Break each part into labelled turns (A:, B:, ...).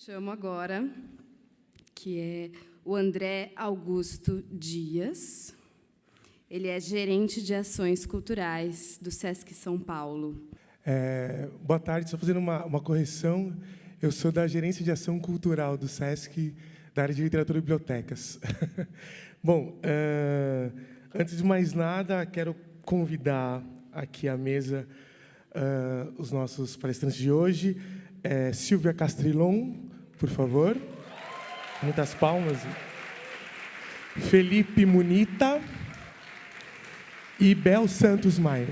A: Chamo agora, que é o André Augusto Dias. Ele é gerente de ações culturais do Sesc São Paulo.
B: Boa tarde, só fazendo uma correção. Eu sou da gerência de ação cultural do Sesc, da área de literatura e bibliotecas. Bom, antes de mais nada, quero convidar aqui à mesa os nossos palestrantes de hoje. Silvia Castrilon, por favor. Muitas palmas. Felipe Munita e Bel Santos Maia.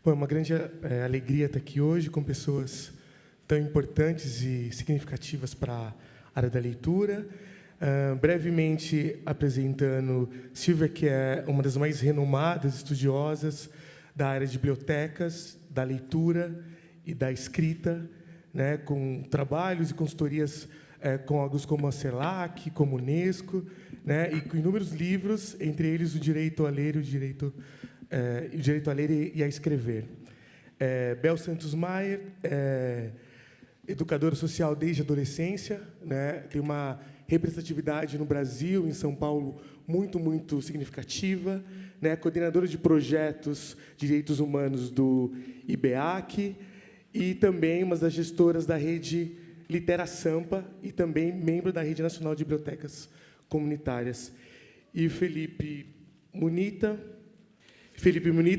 B: Bom, é uma grande alegria estar aqui hoje com pessoas tão importantes e significativas para a área da leitura. Brevemente apresentando Silvia, que é uma das mais renomadas estudiosas da área de bibliotecas, da leitura e da escrita, né, com trabalhos e consultorias com órgãos como a CELAC, como a Unesco, né, e com inúmeros livros, entre eles o Direito a Ler e o Direito a Ler e a Escrever. Bel Santos Maia é educadora social desde a adolescência, né, tem uma representatividade no Brasil, em São Paulo, muito significativa, né, coordenadora de projetos de direitos humanos do IBEAC e também uma das gestoras da rede Litera Sampa e também membro da Rede Nacional de Bibliotecas Comunitárias. E Felipe Munita,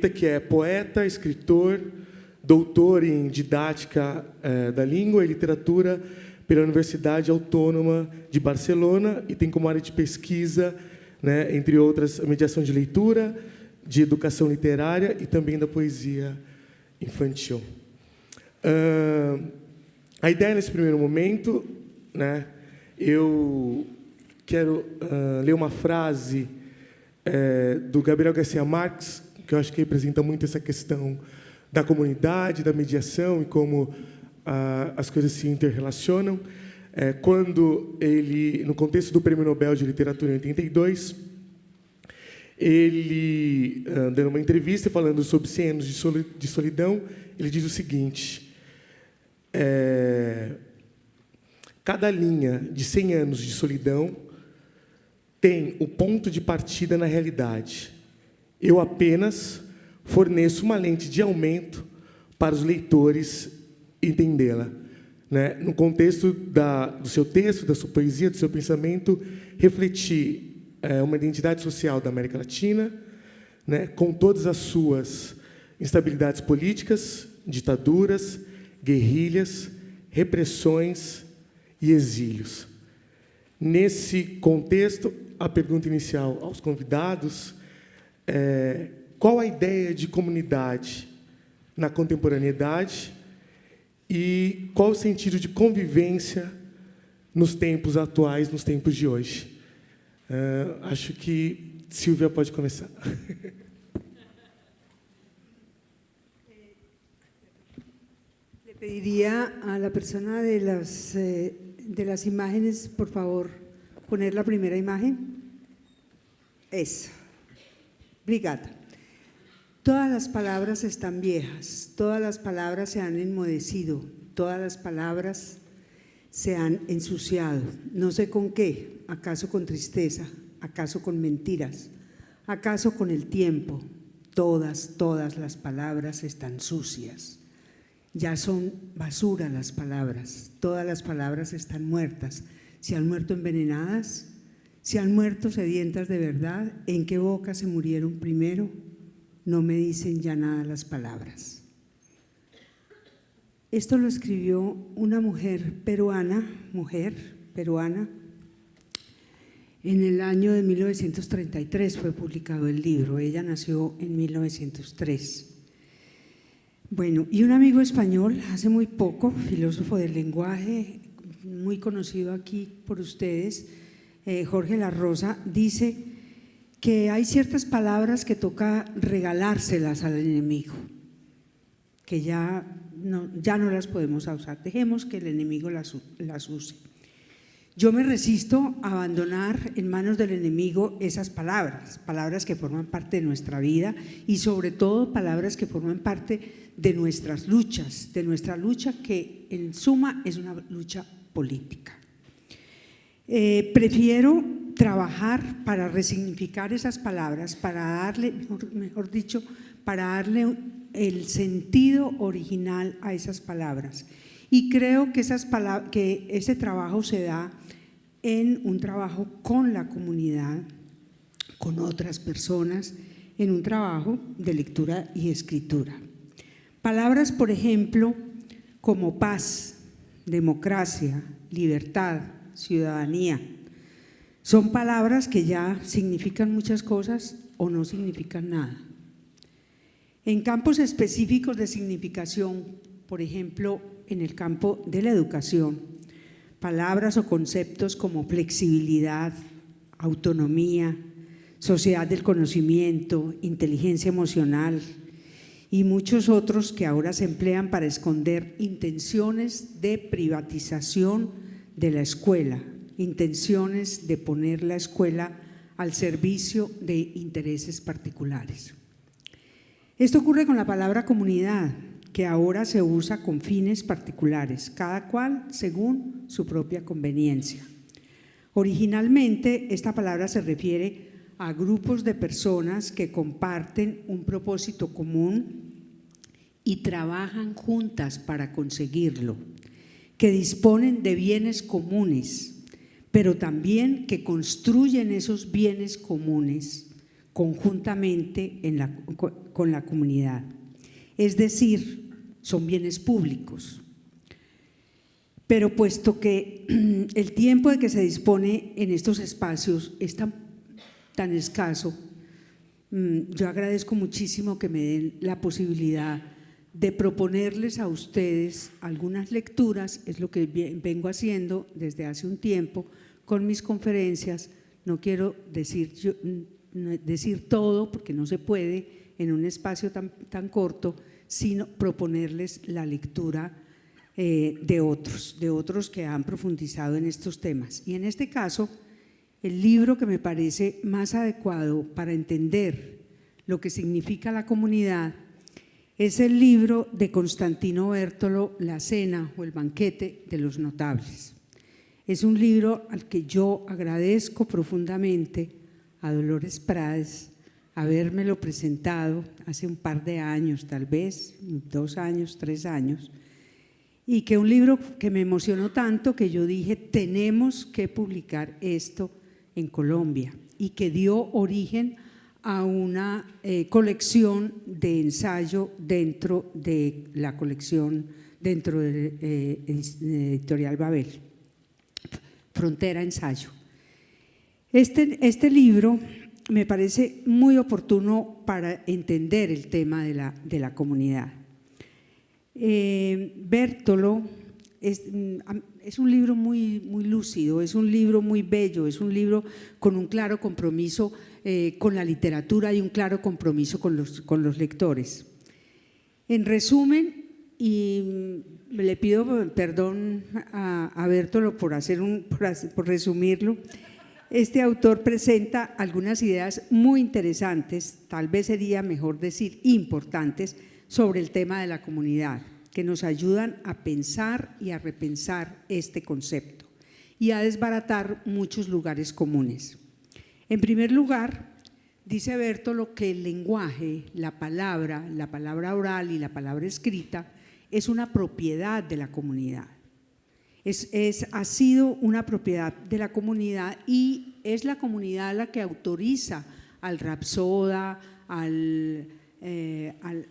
B: que é poeta, escritor, doutor em didática da língua e literatura pela Universidade Autônoma de Barcelona e tem como área de pesquisa, né, entre outras, a mediação de leitura, de educação literária e também da poesia infantil. A ideia, nesse primeiro momento, né, eu quero ler uma frase do Gabriel Garcia Marques, que eu acho que representa muito essa questão da comunidade, da mediação e como as coisas se interrelacionam. Quando ele, no contexto do Prêmio Nobel de Literatura em 82, ele, dando uma entrevista falando sobre 100 anos de solidão, ele diz o seguinte: cada linha de 100 anos de solidão tem o ponto de partida na realidade. Eu apenas forneço uma lente de aumento para os leitores entendê-la, né? No contexto do seu texto, da sua poesia, do seu pensamento, refletir uma identidade social da América Latina, né, com todas as suas instabilidades políticas, ditaduras, guerrilhas, repressões e exílios. Nesse contexto, a pergunta inicial aos convidados é: qual a ideia de comunidade na contemporaneidade e qual o sentido de convivência nos tempos atuais, nos tempos de hoje? Acho que Silvia pode começar.
C: Le pediría a la persona de las imágenes, por favor, poner la primera imagen. Eso. Obrigada. Todas las palabras están viejas, todas las palabras se han enmudecido, todas las palabras se han ensuciado. No sé con qué, acaso con tristeza, acaso con mentiras, acaso con el tiempo. Todas las palabras están sucias. Ya son basura las palabras, todas las palabras están muertas. Se han muerto envenenadas, se han muerto sedientas de verdad. ¿En qué boca se murieron primero? No me dicen ya nada las palabras. Esto lo escribió una mujer peruana, en el año de 1933 fue publicado el libro. Ella nació en 1903. Bueno, y un amigo español, hace muy poco, filósofo del lenguaje, muy conocido aquí por ustedes, Jorge La Rosa, dice que hay ciertas palabras que toca regalárselas al enemigo, que ya no las podemos usar, dejemos que el enemigo las use. Yo me resisto a abandonar en manos del enemigo esas palabras, palabras que forman parte de nuestra vida y sobre todo palabras que forman parte de nuestras luchas, de nuestra lucha que en suma es una lucha política. Prefiero trabajar para resignificar esas palabras, para darle, mejor dicho, para darle el sentido original a esas palabras. Y creo que ese trabajo se da en un trabajo con la comunidad, con otras personas, en un trabajo de lectura y escritura. Palabras, por ejemplo, como paz, democracia, libertad, ciudadanía, son palabras que ya significan muchas cosas o no significan nada. En campos específicos de significación, por ejemplo, en el campo de la educación, palabras o conceptos como flexibilidad, autonomía, sociedad del conocimiento, inteligencia emocional y muchos otros que ahora se emplean para esconder intenciones de privatización de la escuela, intenciones de poner la escuela al servicio de intereses particulares. Esto ocurre con la palabra comunidad, que ahora se usa con fines particulares, cada cual según su propia conveniencia. Originalmente, esta palabra se refiere a grupos de personas que comparten un propósito común y trabajan juntas para conseguirlo, que disponen de bienes comunes, pero también que construyen esos bienes comunes conjuntamente con la comunidad. Es decir, son bienes públicos. Pero puesto que el tiempo de que se dispone en estos espacios es tan escaso, yo agradezco muchísimo que me den la posibilidad de proponerles a ustedes algunas lecturas. Es lo que vengo haciendo desde hace un tiempo con mis conferencias. No quiero decir todo porque no se puede en un espacio tan corto, sino proponerles la lectura de otros que han profundizado en estos temas. Y en este caso, el libro que me parece más adecuado para entender lo que significa la comunidad es el libro de Constantino Bértolo, La cena o el banquete de los notables. Es un libro al que yo agradezco profundamente a Dolores Prades habérmelo presentado hace un par de años, tal vez 2 años, 3 años, y que un libro que me emocionó tanto que yo dije, tenemos que publicar esto en Colombia, y que dio origen a una colección de ensayo dentro de la colección, dentro de Editorial Babel, Frontera Ensayo. Este libro me parece muy oportuno para entender el tema de la comunidad. Bértolo es un libro muy lúcido, es un libro muy bello, es un libro con un claro compromiso con la literatura y un claro compromiso con los lectores. En resumen, y le pido perdón a Bértolo por resumirlo, este autor presenta algunas ideas muy interesantes, tal vez sería mejor decir importantes, sobre el tema de la comunidad, que nos ayudan a pensar y a repensar este concepto y a desbaratar muchos lugares comunes. En primer lugar, dice Bértolo que el lenguaje, la palabra oral y la palabra escrita es una propiedad de la comunidad. Ha sido una propiedad de la comunidad y es la comunidad la que autoriza al rapsoda, a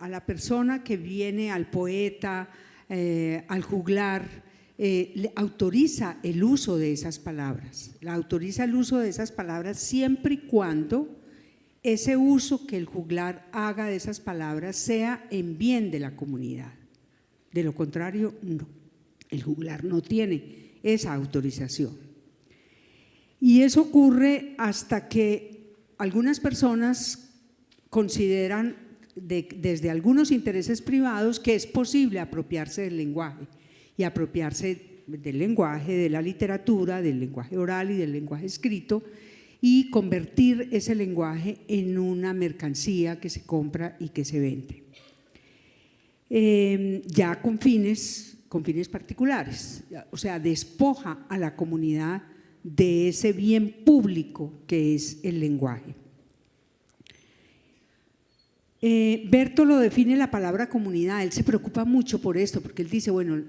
C: la persona que viene, al poeta, al juglar, le autoriza el uso de esas palabras. Autoriza el uso de esas palabras siempre y cuando ese uso que el juglar haga de esas palabras sea en bien de la comunidad. De lo contrario, no. El juglar no tiene esa autorización. Y eso ocurre hasta que algunas personas consideran desde algunos intereses privados que es posible apropiarse del lenguaje y apropiarse del lenguaje, de la literatura, del lenguaje oral y del lenguaje escrito, y convertir ese lenguaje en una mercancía que se compra y que se vende. Ya con fines particulares, o sea, despoja a la comunidad de ese bien público que es el lenguaje. Bertolo define la palabra comunidad, él se preocupa mucho por esto, porque él dice, bueno,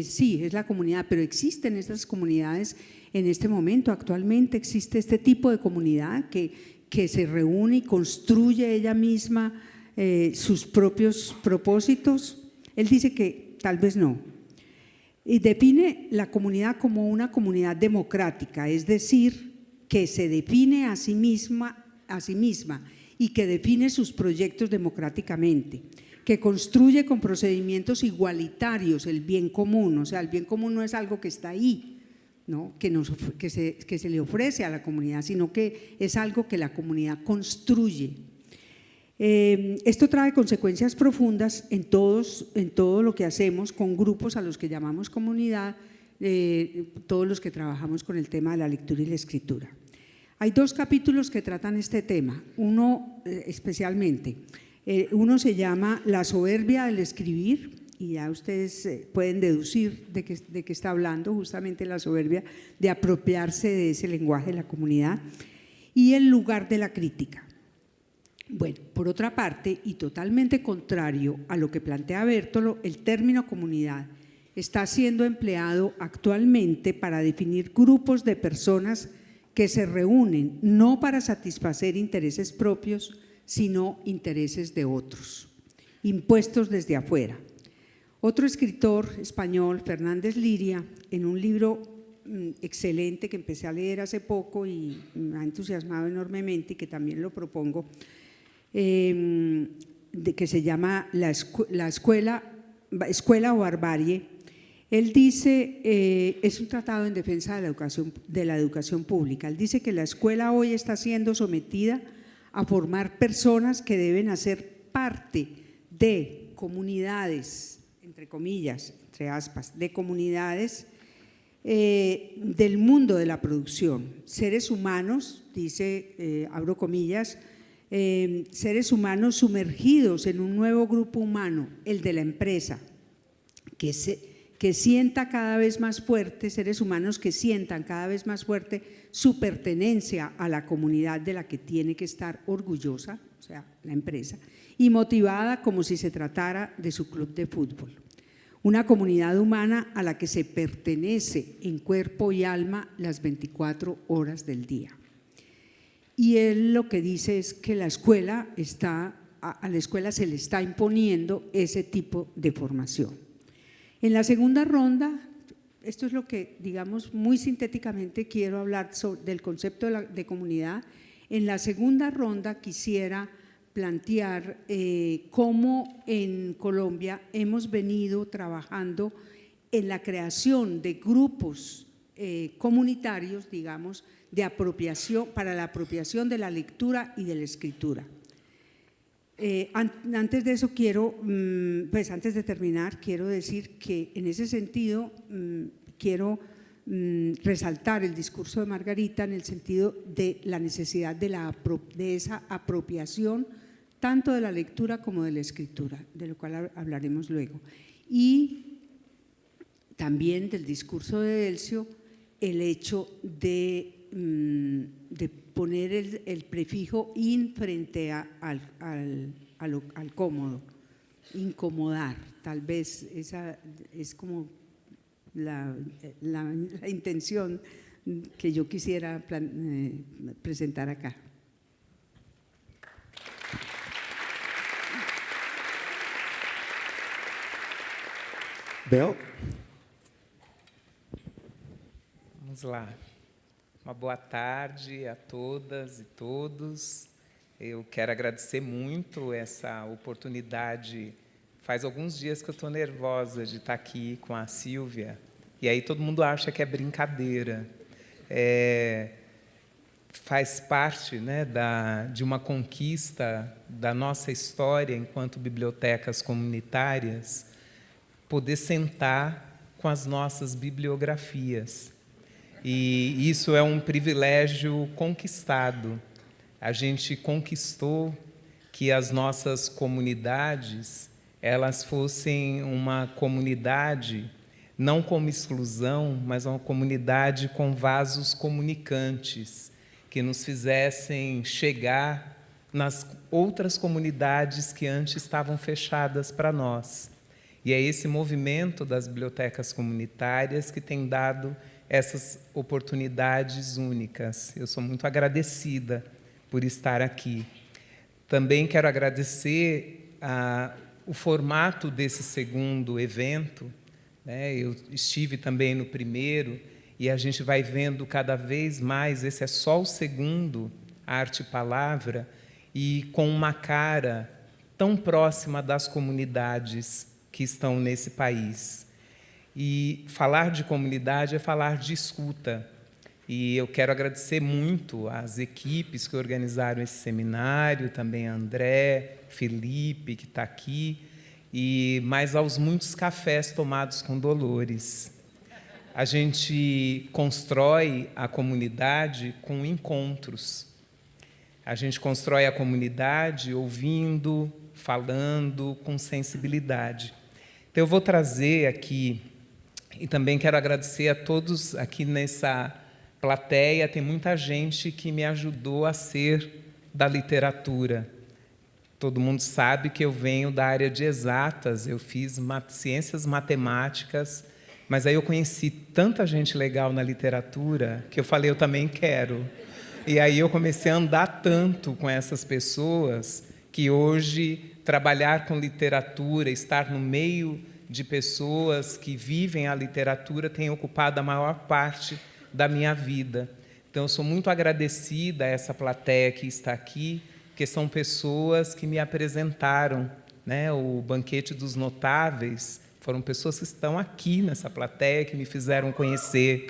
C: sí, es la comunidad, pero existen estas comunidades en este momento, actualmente existe este tipo de comunidad que se reúne y construye ella misma sus propios propósitos. Él dice que tal vez no. Y define la comunidad como una comunidad democrática, es decir, que se define a sí misma y que define sus proyectos democráticamente, que construye con procedimientos igualitarios el bien común, o sea, el bien común no es algo que está ahí, ¿no? que se le ofrece a la comunidad, sino que es algo que la comunidad construye. Esto trae consecuencias profundas en todo lo que hacemos con grupos a los que llamamos comunidad, todos los que trabajamos con el tema de la lectura y la escritura. Hay 2 capítulos que tratan este tema, uno especialmente. Uno se llama La soberbia del escribir, y ya ustedes pueden deducir de qué está hablando, justamente la soberbia de apropiarse de ese lenguaje de la comunidad, y El lugar de la crítica. Bueno, por otra parte, y totalmente contrario a lo que plantea Bertolo, el término comunidad está siendo empleado actualmente para definir grupos de personas que se reúnen no para satisfacer intereses propios, sino intereses de otros, impuestos desde afuera. Otro escritor español, Fernández Liria, en un libro excelente que empecé a leer hace poco y me ha entusiasmado enormemente y que también lo propongo, que se llama La escuela o barbarie. Él dice, es un tratado en defensa de la educación pública. Él dice que la escuela hoy está siendo sometida a formar personas que deben hacer parte de comunidades, entre comillas, entre aspas, de comunidades del mundo de la producción. Seres humanos, dice, abro comillas, seres humanos sumergidos en un nuevo grupo humano, el de la empresa, que sienta cada vez más fuerte, seres humanos que sientan cada vez más fuerte su pertenencia a la comunidad de la que tiene que estar orgullosa, o sea, la empresa, y motivada como si se tratara de su club de fútbol. Una comunidad humana a la que se pertenece en cuerpo y alma las 24 horas del día. Y él lo que dice es que a la escuela se le está imponiendo ese tipo de formación. En la segunda ronda, esto es lo que, digamos, muy sintéticamente quiero hablar del concepto de comunidad. En la segunda ronda quisiera plantear cómo en Colombia hemos venido trabajando en la creación de grupos comunitarios, digamos, de apropiación, para la apropiación de la lectura y de la escritura. Antes de eso antes de terminar, quiero decir que en ese sentido quiero resaltar el discurso de Margarita en el sentido de la necesidad de esa apropiación tanto de la lectura como de la escritura, de lo cual hablaremos luego. Y también del discurso de Delcio, el hecho de poner el prefijo in frente al cómodo, incomodar, tal vez esa es como la intención que yo quisiera presentar acá.
B: Bel?
D: Vamos lá. Uma boa tarde a todas e todos. Eu quero agradecer muito essa oportunidade. Faz alguns dias que eu estou nervosa de estar aqui com a Sílvia, e aí todo mundo acha que é brincadeira. Faz parte, né, de uma conquista da nossa história enquanto bibliotecas comunitárias, poder sentar com com as nossas bibliografias. E isso é um privilégio conquistado. A gente conquistou que as nossas comunidades elas fossem uma comunidade não como exclusão, mas uma comunidade com vasos comunicantes, que nos fizessem chegar nas outras comunidades que antes estavam fechadas para nós. E é esse movimento das bibliotecas comunitárias que tem dado essas oportunidades únicas. Eu sou muito agradecida por estar aqui. Também quero agradecer o formato desse segundo evento, né? Eu estive também no primeiro, e a gente vai vendo cada vez mais, esse é só o segundo, Arte e Palavra, e com uma cara tão próxima das comunidades que estão nesse país. E falar de comunidade é falar de escuta. E eu quero agradecer muito às equipes que organizaram esse seminário, também a André, Felipe, que está aqui, e mais aos muitos cafés tomados com Dolores. A gente constrói a comunidade com encontros. A gente constrói a comunidade ouvindo, falando, com sensibilidade. Então, eu vou trazer aqui, e também quero agradecer a todos aqui nessa plateia, tem muita gente que me ajudou a ser da literatura. Todo mundo sabe que eu venho da área de exatas, eu fiz ciências matemáticas, mas aí eu conheci tanta gente legal na literatura que eu falei, eu também quero. E aí eu comecei a andar tanto com essas pessoas que hoje trabalhar com literatura, estar no meio de pessoas que vivem a literatura tem ocupado a maior parte da minha vida. Então, eu sou muito agradecida a essa plateia que está aqui, porque são pessoas que me apresentaram, né? O Banquete dos Notáveis, foram pessoas que estão aqui nessa plateia, que me fizeram conhecer.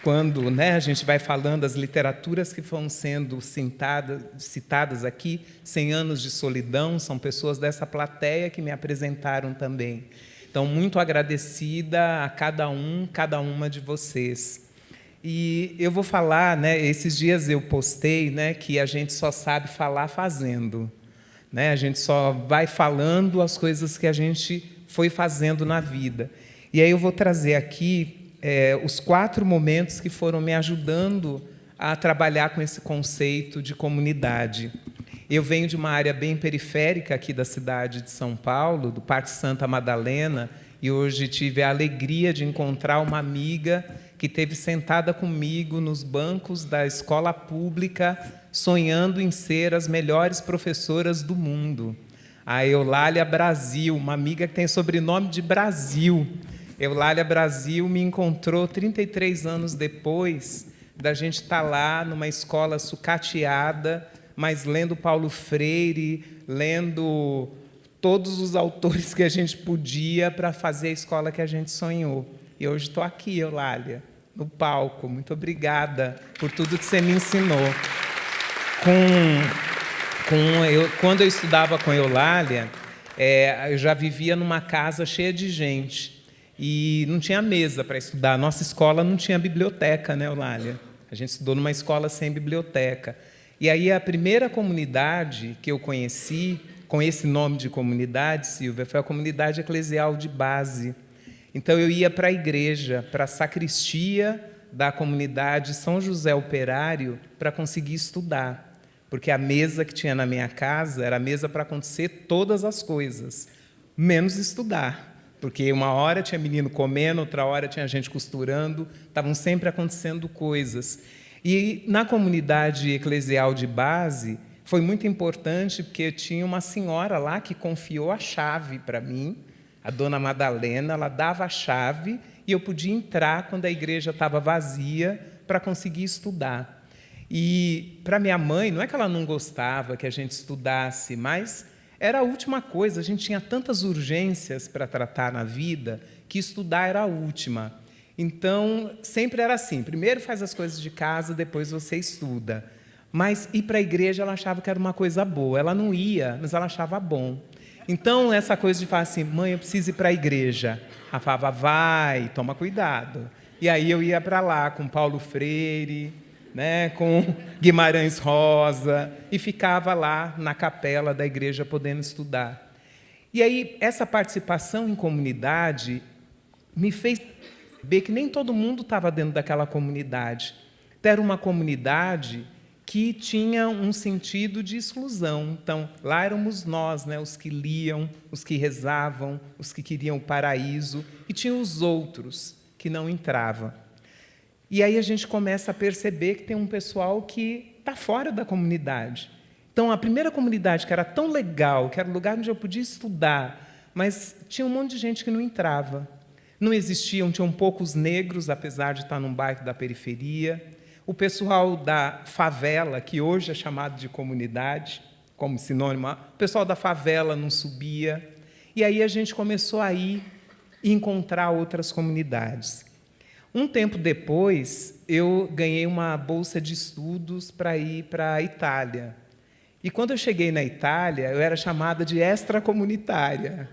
D: Quando, né, a gente vai falando das literaturas que vão sendo citadas aqui, 100 Anos de Solidão, são pessoas dessa plateia que me apresentaram também. Então, muito agradecida a cada uma de vocês. E eu vou falar, né, esses dias eu postei, né, que a gente só sabe falar fazendo. Né? A gente só vai falando as coisas que a gente foi fazendo na vida. E aí eu vou trazer aqui os 4 momentos que foram me ajudando a trabalhar com esse conceito de comunidade. Eu venho de uma área bem periférica aqui da cidade de São Paulo, do Parque Santa Madalena, e hoje tive a alegria de encontrar uma amiga que esteve sentada comigo nos bancos da escola pública, sonhando em ser as melhores professoras do mundo. A Eulália Brasil, uma amiga que tem sobrenome de Brasil. Eulália Brasil me encontrou 33 anos depois da gente estar lá numa escola sucateada, mas lendo Paulo Freire, lendo todos os autores que a gente podia para fazer a escola que a gente sonhou. E hoje estou aqui, Eulália, no palco. Muito obrigada por tudo que você me ensinou. Quando eu estudava com Eulália, eu já vivia numa casa cheia de gente e não tinha mesa para estudar. A nossa escola não tinha biblioteca, né, Eulália? A gente estudou numa escola sem biblioteca. E aí a primeira comunidade que eu conheci, com esse nome de comunidade, Silvia, foi a comunidade eclesial de base. Então, eu ia para a igreja, para a sacristia da comunidade São José Operário, para conseguir estudar. Porque a mesa que tinha na minha casa era a mesa para acontecer todas as coisas, menos estudar. Porque uma hora tinha menino comendo, outra hora tinha gente costurando, estavam sempre acontecendo coisas. E, na comunidade eclesial de base, foi muito importante, porque tinha uma senhora lá que confiou a chave para mim, a dona Madalena, ela dava a chave e eu podia entrar quando a igreja estava vazia para conseguir estudar. E, para minha mãe, não é que ela não gostava que a gente estudasse, mas era a última coisa. A gente tinha tantas urgências para tratar na vida que estudar era a última. Então, sempre era assim, primeiro faz as coisas de casa, depois você estuda. Mas ir para a igreja ela achava que era uma coisa boa. Ela não ia, mas ela achava bom. Então, essa coisa de falar assim, mãe, eu preciso ir para a igreja. Ela falava, vai, toma cuidado. E aí eu ia para lá com Paulo Freire, né, com Guimarães Rosa, e ficava lá na capela da igreja podendo estudar. E aí, essa participação em comunidade me fez perceber que nem todo mundo estava dentro daquela comunidade. Era uma comunidade que tinha um sentido de exclusão. Então, lá éramos nós, né, os que liam, os que rezavam, os que queriam o paraíso, e tinha os outros que não entravam. E aí a gente começa a perceber que tem um pessoal que está fora da comunidade. Então, a primeira comunidade, que era tão legal, que era o lugar onde eu podia estudar, mas tinha um monte de gente que não entrava. Não existiam, tinham poucos negros, apesar de estar num bairro da periferia. O pessoal da favela, que hoje é chamado de comunidade, como sinônimo, o pessoal da favela não subia. E aí a gente começou a ir e encontrar outras comunidades. Um tempo depois, eu ganhei uma bolsa de estudos para ir para a Itália. E quando eu cheguei na Itália, eu era chamada de extracomunitária.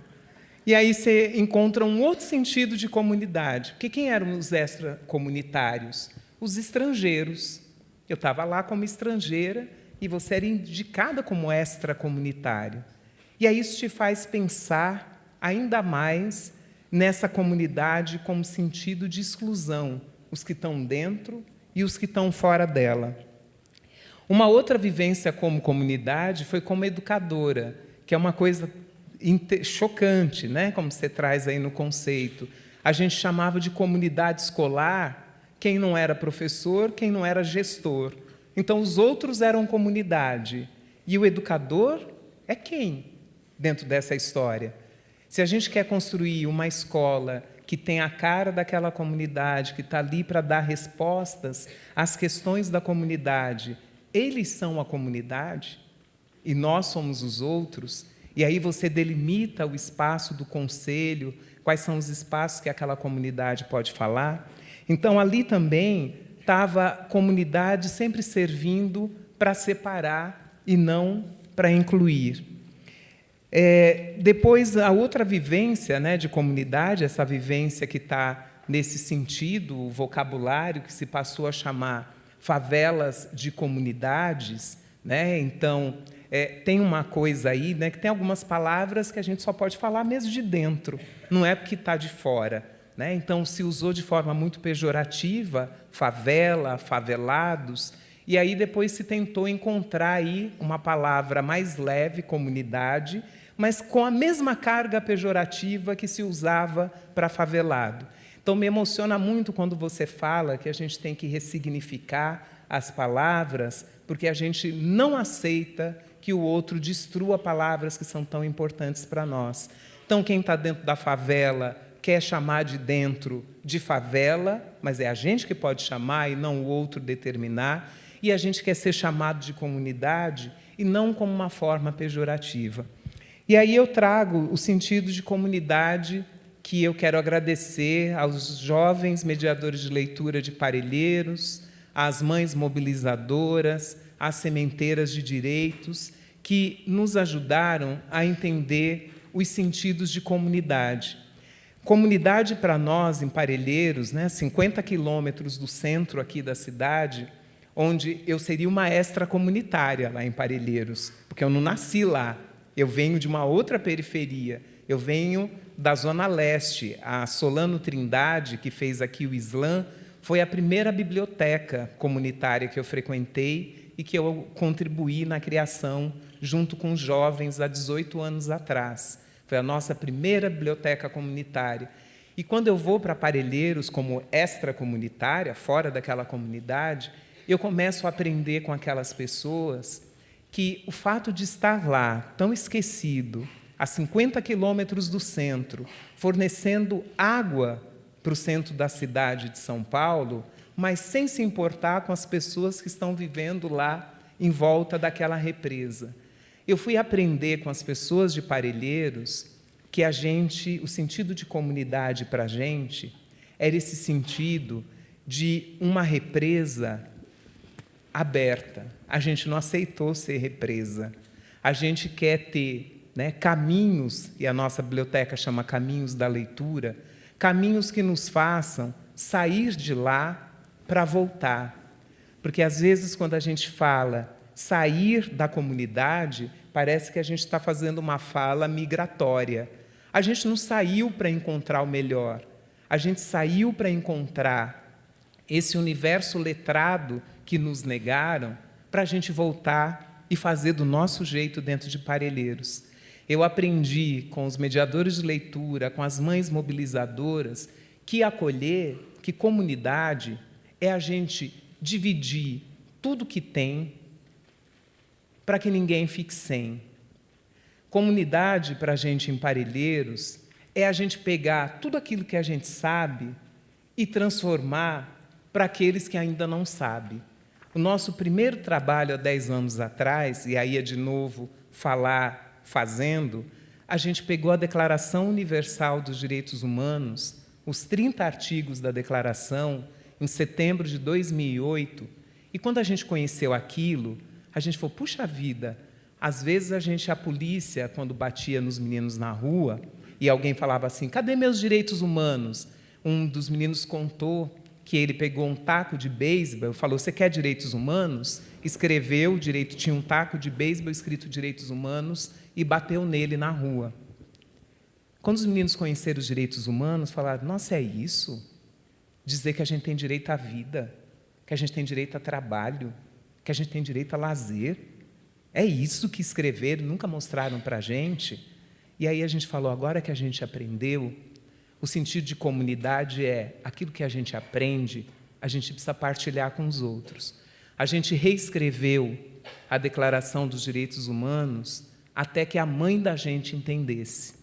D: E aí você encontra um outro sentido de comunidade. Porque quem eram os extracomunitários? Os estrangeiros. Eu estava lá como estrangeira e você era indicada como extracomunitário. E aí isso te faz pensar ainda mais nessa comunidade como sentido de exclusão, os que estão dentro e os que estão fora dela. Uma outra vivência como comunidade foi como educadora, que é uma coisa chocante, né? Como você traz aí no conceito. A gente chamava de comunidade escolar quem não era professor, quem não era gestor. Então, os outros eram comunidade. E o educador é quem dentro dessa história? Se a gente quer construir uma escola que tem a cara daquela comunidade, que está ali para dar respostas às questões da comunidade, eles são a comunidade e nós somos os outros, e aí você delimita o espaço do conselho, quais são os espaços que aquela comunidade pode falar. Então, ali também estava a comunidade sempre servindo para separar e não para incluir. Depois, a outra vivência, né, de comunidade, essa vivência que está nesse sentido, o vocabulário que se passou a chamar favelas de comunidades, né? Então, tem uma coisa aí, né, que tem algumas palavras que a gente só pode falar mesmo de dentro, não é porque está de fora, né? Então, se usou de forma muito pejorativa, favela, favelados, e aí depois se tentou encontrar aí uma palavra mais leve, comunidade, mas com a mesma carga pejorativa que se usava para favelado. Então, me emociona muito quando você fala que a gente tem que ressignificar as palavras, porque a gente não aceita que o outro destrua palavras que são tão importantes para nós. Então, quem está dentro da favela quer chamar de dentro de favela, mas é a gente que pode chamar e não o outro determinar, e a gente quer ser chamado de comunidade e não como uma forma pejorativa. E aí eu trago o sentido de comunidade que eu quero agradecer aos jovens mediadores de leitura de Parelheiros, às mães mobilizadoras, às sementeiras de direitos, que nos ajudaram a entender os sentidos de comunidade. Comunidade, para nós, em Parelheiros, né, 50 quilômetros do centro aqui da cidade, onde eu seria uma extracomunitária lá em Parelheiros, porque eu não nasci lá, eu venho de uma outra periferia, eu venho da Zona Leste. A Solano Trindade, que fez aqui o Islã, foi a primeira biblioteca comunitária que eu frequentei e que eu contribuí na criação junto com os jovens há 18 anos atrás. Foi a nossa primeira biblioteca comunitária. E quando eu vou para Parelheiros como extracomunitária, fora daquela comunidade, eu começo a aprender com aquelas pessoas que o fato de estar lá, tão esquecido, a 50 quilômetros do centro, fornecendo água para o centro da cidade de São Paulo, mas sem se importar com as pessoas que estão vivendo lá em volta daquela represa. Eu fui aprender com as pessoas de Parelheiros que o sentido de comunidade para a gente era esse sentido de uma represa aberta. A gente não aceitou ser represa. A gente quer ter né, caminhos, e a nossa biblioteca chama Caminhos da Leitura, caminhos que nos façam sair de lá para voltar. Porque, às vezes, quando a gente fala sair da comunidade, parece que a gente está fazendo uma fala migratória. A gente não saiu para encontrar o melhor, a gente saiu para encontrar esse universo letrado que nos negaram, para a gente voltar e fazer do nosso jeito dentro de Parelheiros. Eu aprendi com os mediadores de leitura, com as mães mobilizadoras, que acolher, que comunidade é a gente dividir tudo que tem para que ninguém fique sem. Comunidade, para a gente em Parelheiros, é a gente pegar tudo aquilo que a gente sabe e transformar para aqueles que ainda não sabem. O nosso primeiro trabalho, há 10 anos atrás, e aí é de novo falar fazendo, a gente pegou a Declaração Universal dos Direitos Humanos, os 30 artigos da Declaração, em setembro de 2008, e quando a gente conheceu aquilo, a gente falou, puxa vida, às vezes a polícia, quando batia nos meninos na rua, e alguém falava assim, cadê meus direitos humanos? Um dos meninos contou que ele pegou um taco de beisebol, falou, você quer direitos humanos? Escreveu, tinha um taco de beisebol escrito direitos humanos, e bateu nele na rua. Quando os meninos conheceram os direitos humanos, falaram, nossa, é isso? Dizer que a gente tem direito à vida, que a gente tem direito a trabalho, que a gente tem direito a lazer. É isso que escreveram, nunca mostraram para a gente. E aí a gente falou, agora que a gente aprendeu, o sentido de comunidade é aquilo que a gente aprende, a gente precisa partilhar com os outros. A gente reescreveu a Declaração dos Direitos Humanos até que a mãe da gente entendesse.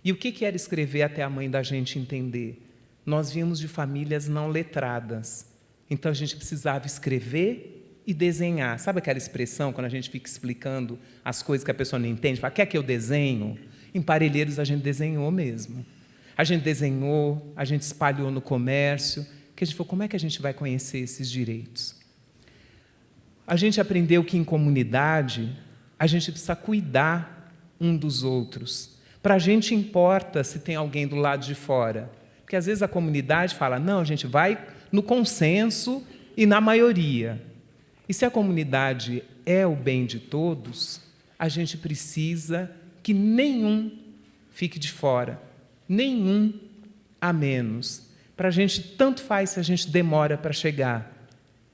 D: E o que era escrever até a mãe da gente entender? Nós vínhamos de famílias não letradas, então a gente precisava escrever e desenhar. Sabe aquela expressão, quando a gente fica explicando as coisas que a pessoa não entende? Fala, quer que eu desenho? Em Parelheiros a gente desenhou mesmo. A gente desenhou, a gente espalhou no comércio, que a gente falou, como é que a gente vai conhecer esses direitos? A gente aprendeu que em comunidade a gente precisa cuidar um dos outros. Para a gente importa se tem alguém do lado de fora. Porque às vezes a comunidade fala, não, a gente vai no consenso e na maioria. E se a comunidade é o bem de todos, a gente precisa que nenhum fique de fora, nenhum a menos. Para a gente, tanto faz se a gente demora para chegar,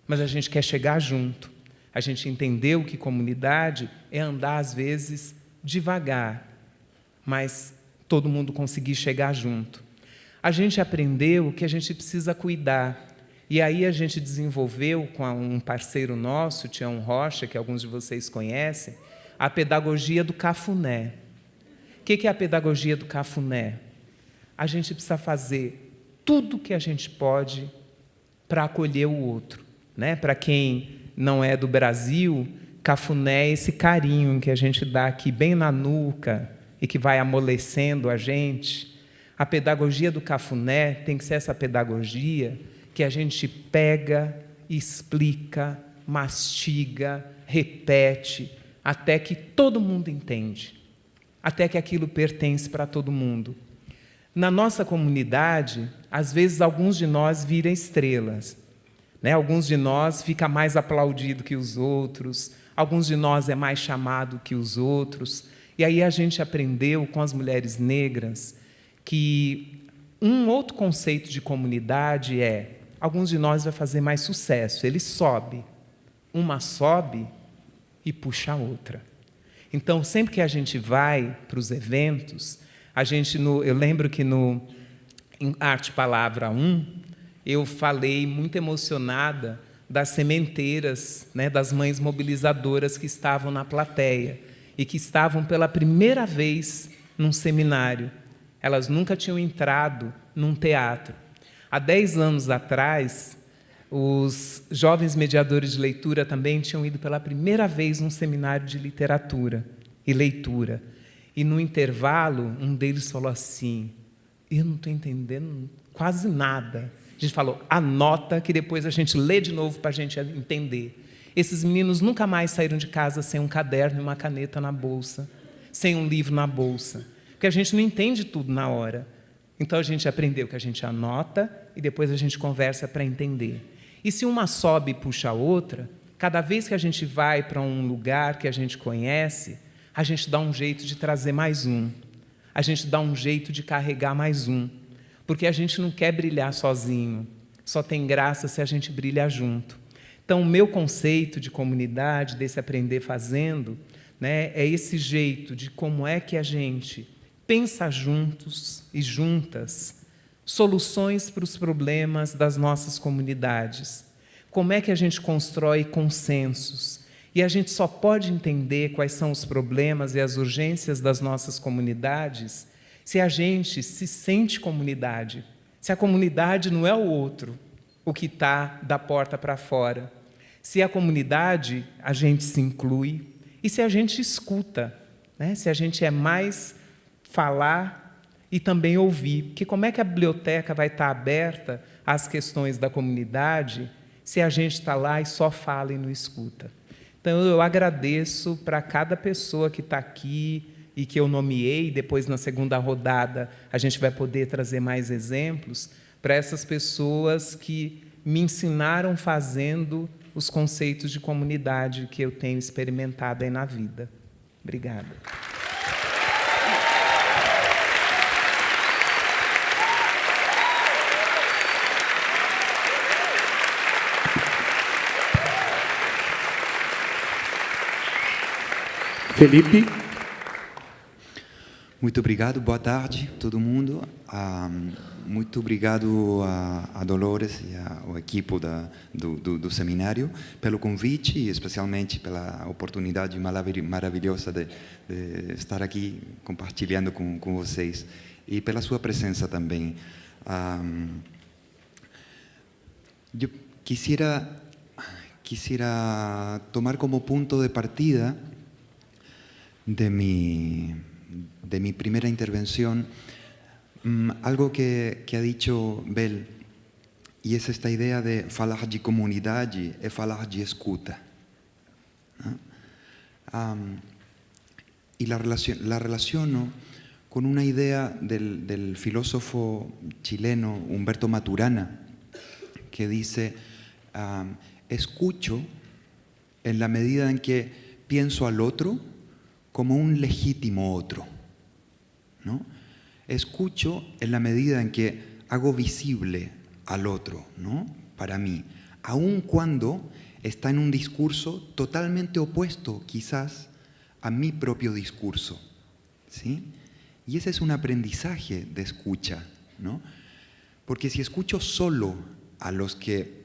D: mas a gente quer chegar junto. A gente entendeu que comunidade é andar, às vezes, devagar, mas todo mundo conseguir chegar junto. A gente aprendeu que a gente precisa cuidar. E aí a gente desenvolveu com um parceiro nosso, Tião Rocha, que alguns de vocês conhecem, a pedagogia do cafuné. O que é a pedagogia do cafuné? A gente precisa fazer tudo o que a gente pode para acolher o outro, né? Para quem não é do Brasil, cafuné é esse carinho que a gente dá aqui bem na nuca e que vai amolecendo a gente. A pedagogia do cafuné tem que ser essa pedagogia que a gente pega, explica, mastiga, repete, até que todo mundo entende, até que aquilo pertence para todo mundo. Na nossa comunidade, às vezes, alguns de nós viram estrelas, né? Alguns de nós fica mais aplaudido que os outros, alguns de nós é mais chamado que os outros. E aí a gente aprendeu com as mulheres negras que um outro conceito de comunidade é, alguns de nós vai fazer mais sucesso, ele sobe, uma sobe e puxa a outra. Então, sempre que a gente vai para os eventos, eu lembro que em Arte Palavra 1, eu falei muito emocionada das sementeiras, né, das mães mobilizadoras que estavam na plateia e que estavam pela primeira vez num seminário. Elas nunca tinham entrado num teatro. Há 10 anos atrás, os jovens mediadores de leitura também tinham ido pela primeira vez num seminário de literatura e leitura. E, no intervalo, um deles falou assim, eu não estou entendendo quase nada. A gente falou, anota que depois a gente lê de novo para a gente entender. Esses meninos nunca mais saíram de casa sem um caderno e uma caneta na bolsa. sem um livro na bolsa, porque a gente não entende tudo na hora. Então, a gente aprendeu que a gente anota e depois a gente conversa para entender. E se uma sobe e puxa a outra, cada vez que a gente vai para um lugar que a gente conhece, a gente dá um jeito de trazer mais um. A gente dá um jeito de carregar mais um. Porque a gente não quer brilhar sozinho. Só tem graça se a gente brilha junto. Então, o meu conceito de comunidade, desse aprender fazendo, né, é esse jeito de como é que a gente pensa juntos e juntas soluções para os problemas das nossas comunidades. Como é que a gente constrói consensos? E a gente só pode entender quais são os problemas e as urgências das nossas comunidades se a gente se sente comunidade, se a comunidade não é o outro, o que está da porta para fora. Se a comunidade, a gente se inclui, e se a gente escuta, né? Se a gente é mais falar e também ouvir. Porque como é que a biblioteca vai estar aberta às questões da comunidade se a gente está lá e só fala e não escuta? Então, eu agradeço para cada pessoa que está aqui e que eu nomeei, depois, na segunda rodada, a gente vai poder trazer mais exemplos, para essas pessoas que me ensinaram fazendo os conceitos de comunidade que eu tenho experimentado aí na vida. Obrigada.
B: Felipe.
E: Muito obrigado, boa tarde todo mundo. Muito obrigado a Dolores e ao equipo do seminário pelo convite e especialmente pela oportunidade maravilhosa de estar aqui compartilhando com vocês e pela sua presença também. Eu quisiera tomar como punto de partida de mi primera intervención algo que ha dicho Bel, y es esta idea de falar de comunidade e falar de escuta. Y la relaciono con una idea del filósofo chileno Humberto Maturana, que dice, escucho en la medida en que pienso al otro como un legítimo otro, ¿no? Escucho en la medida en que hago visible al otro, ¿no? Para mí, aun cuando está en un discurso totalmente opuesto, quizás, a mi propio discurso, ¿sí? Y ese es un aprendizaje de escucha, ¿no? Porque si escucho solo a los que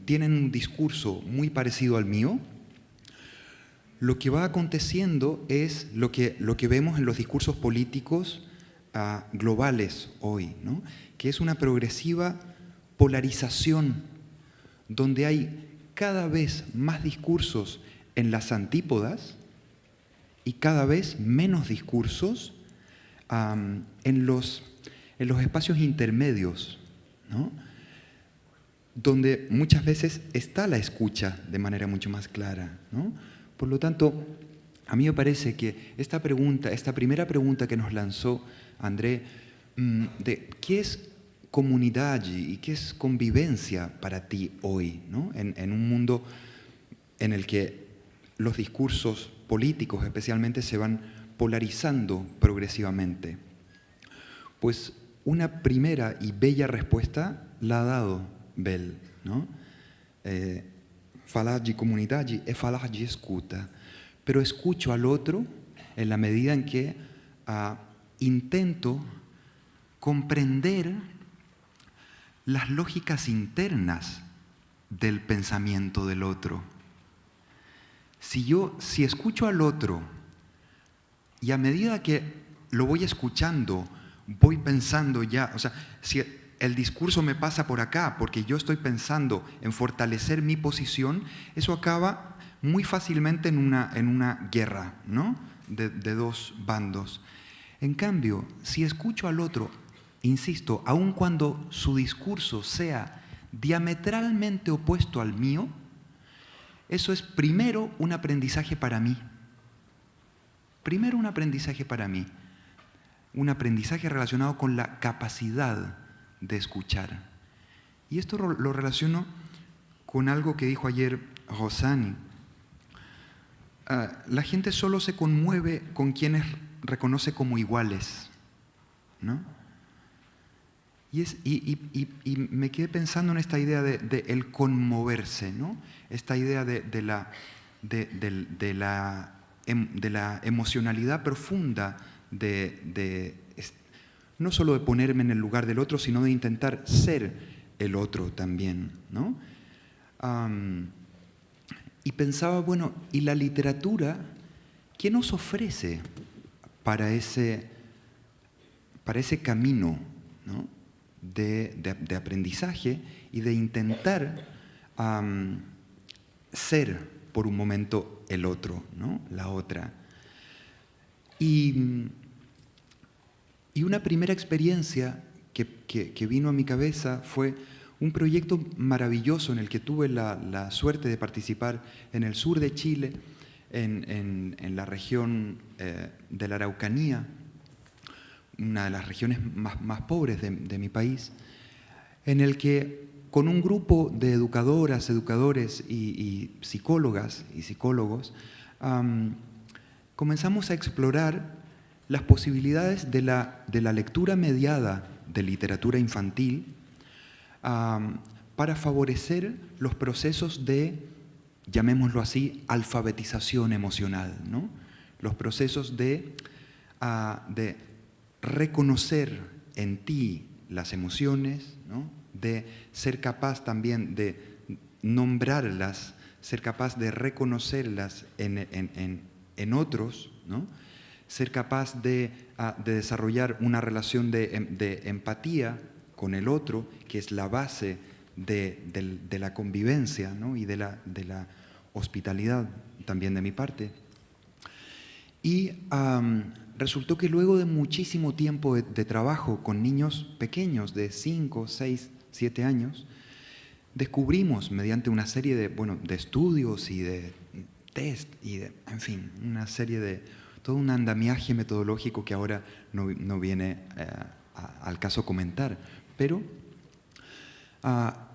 E: tienen un discurso muy parecido al mío, lo que va aconteciendo es lo que vemos en los discursos políticos globales hoy, ¿no? Que es una progresiva polarización, donde hay cada vez más discursos en las antípodas y cada vez menos discursos en los espacios intermedios, ¿no? Donde muchas veces está la escucha de manera mucho más clara, ¿no? Por lo tanto, a mí me parece que esta primera pregunta que nos lanzó André, de qué es comunidad y qué es convivencia para ti hoy, ¿no? En un mundo en el que los discursos políticos especialmente se van polarizando progresivamente. Pues una primera y bella respuesta la ha dado Bel, ¿no? Falar de comunidade es falar de escuta, pero escucho al otro en la medida en que intento comprender las lógicas internas del pensamiento del otro. Si escucho al otro y a medida que lo voy escuchando, voy pensando ya, o sea, si el discurso me pasa por acá porque yo estoy pensando en fortalecer mi posición, eso acaba muy fácilmente en una guerra, ¿no? de dos bandos. En cambio, si escucho al otro, insisto, aun cuando su discurso sea diametralmente opuesto al mío, eso es primero un aprendizaje para mí. Primero, un aprendizaje para mí, un aprendizaje relacionado con la capacidad de escuchar. Y esto lo relaciono con algo que dijo ayer Rosani. La gente solo se conmueve con quienes reconoce como iguales, ¿no? Y me quedé pensando en esta idea de el conmoverse, ¿no? Esta idea de la emocionalidad profunda, no solo de ponerme en el lugar del otro, sino de intentar ser el otro también, ¿no? Y pensaba, bueno, ¿y la literatura qué nos ofrece para ese camino, ¿no? de aprendizaje y de intentar ser por un momento el otro, ¿no? La otra? Y una primera experiencia que vino a mi cabeza fue un proyecto maravilloso en el que tuve la suerte de participar en el sur de Chile, en la región de la Araucanía, una de las regiones más pobres de mi país, en el que con un grupo de educadoras, educadores y psicólogas y psicólogos comenzamos a explorar las posibilidades de la lectura mediada de literatura infantil para favorecer los procesos de, llamémoslo así, alfabetización emocional, ¿no? Los procesos de reconocer en ti las emociones, ¿no? De ser capaz también de nombrarlas, ser capaz de reconocerlas en otros, ¿no? Ser capaz de desarrollar una relación de empatía con el otro, que es la base de la convivencia, ¿no? Y de la hospitalidad también de mi parte. Y resultó que luego de muchísimo tiempo de trabajo con niños pequeños de 5, 6, 7 años, descubrimos mediante una serie de estudios y de test y en fin, una serie de todo un andamiaje metodológico que ahora no viene al caso comentar, pero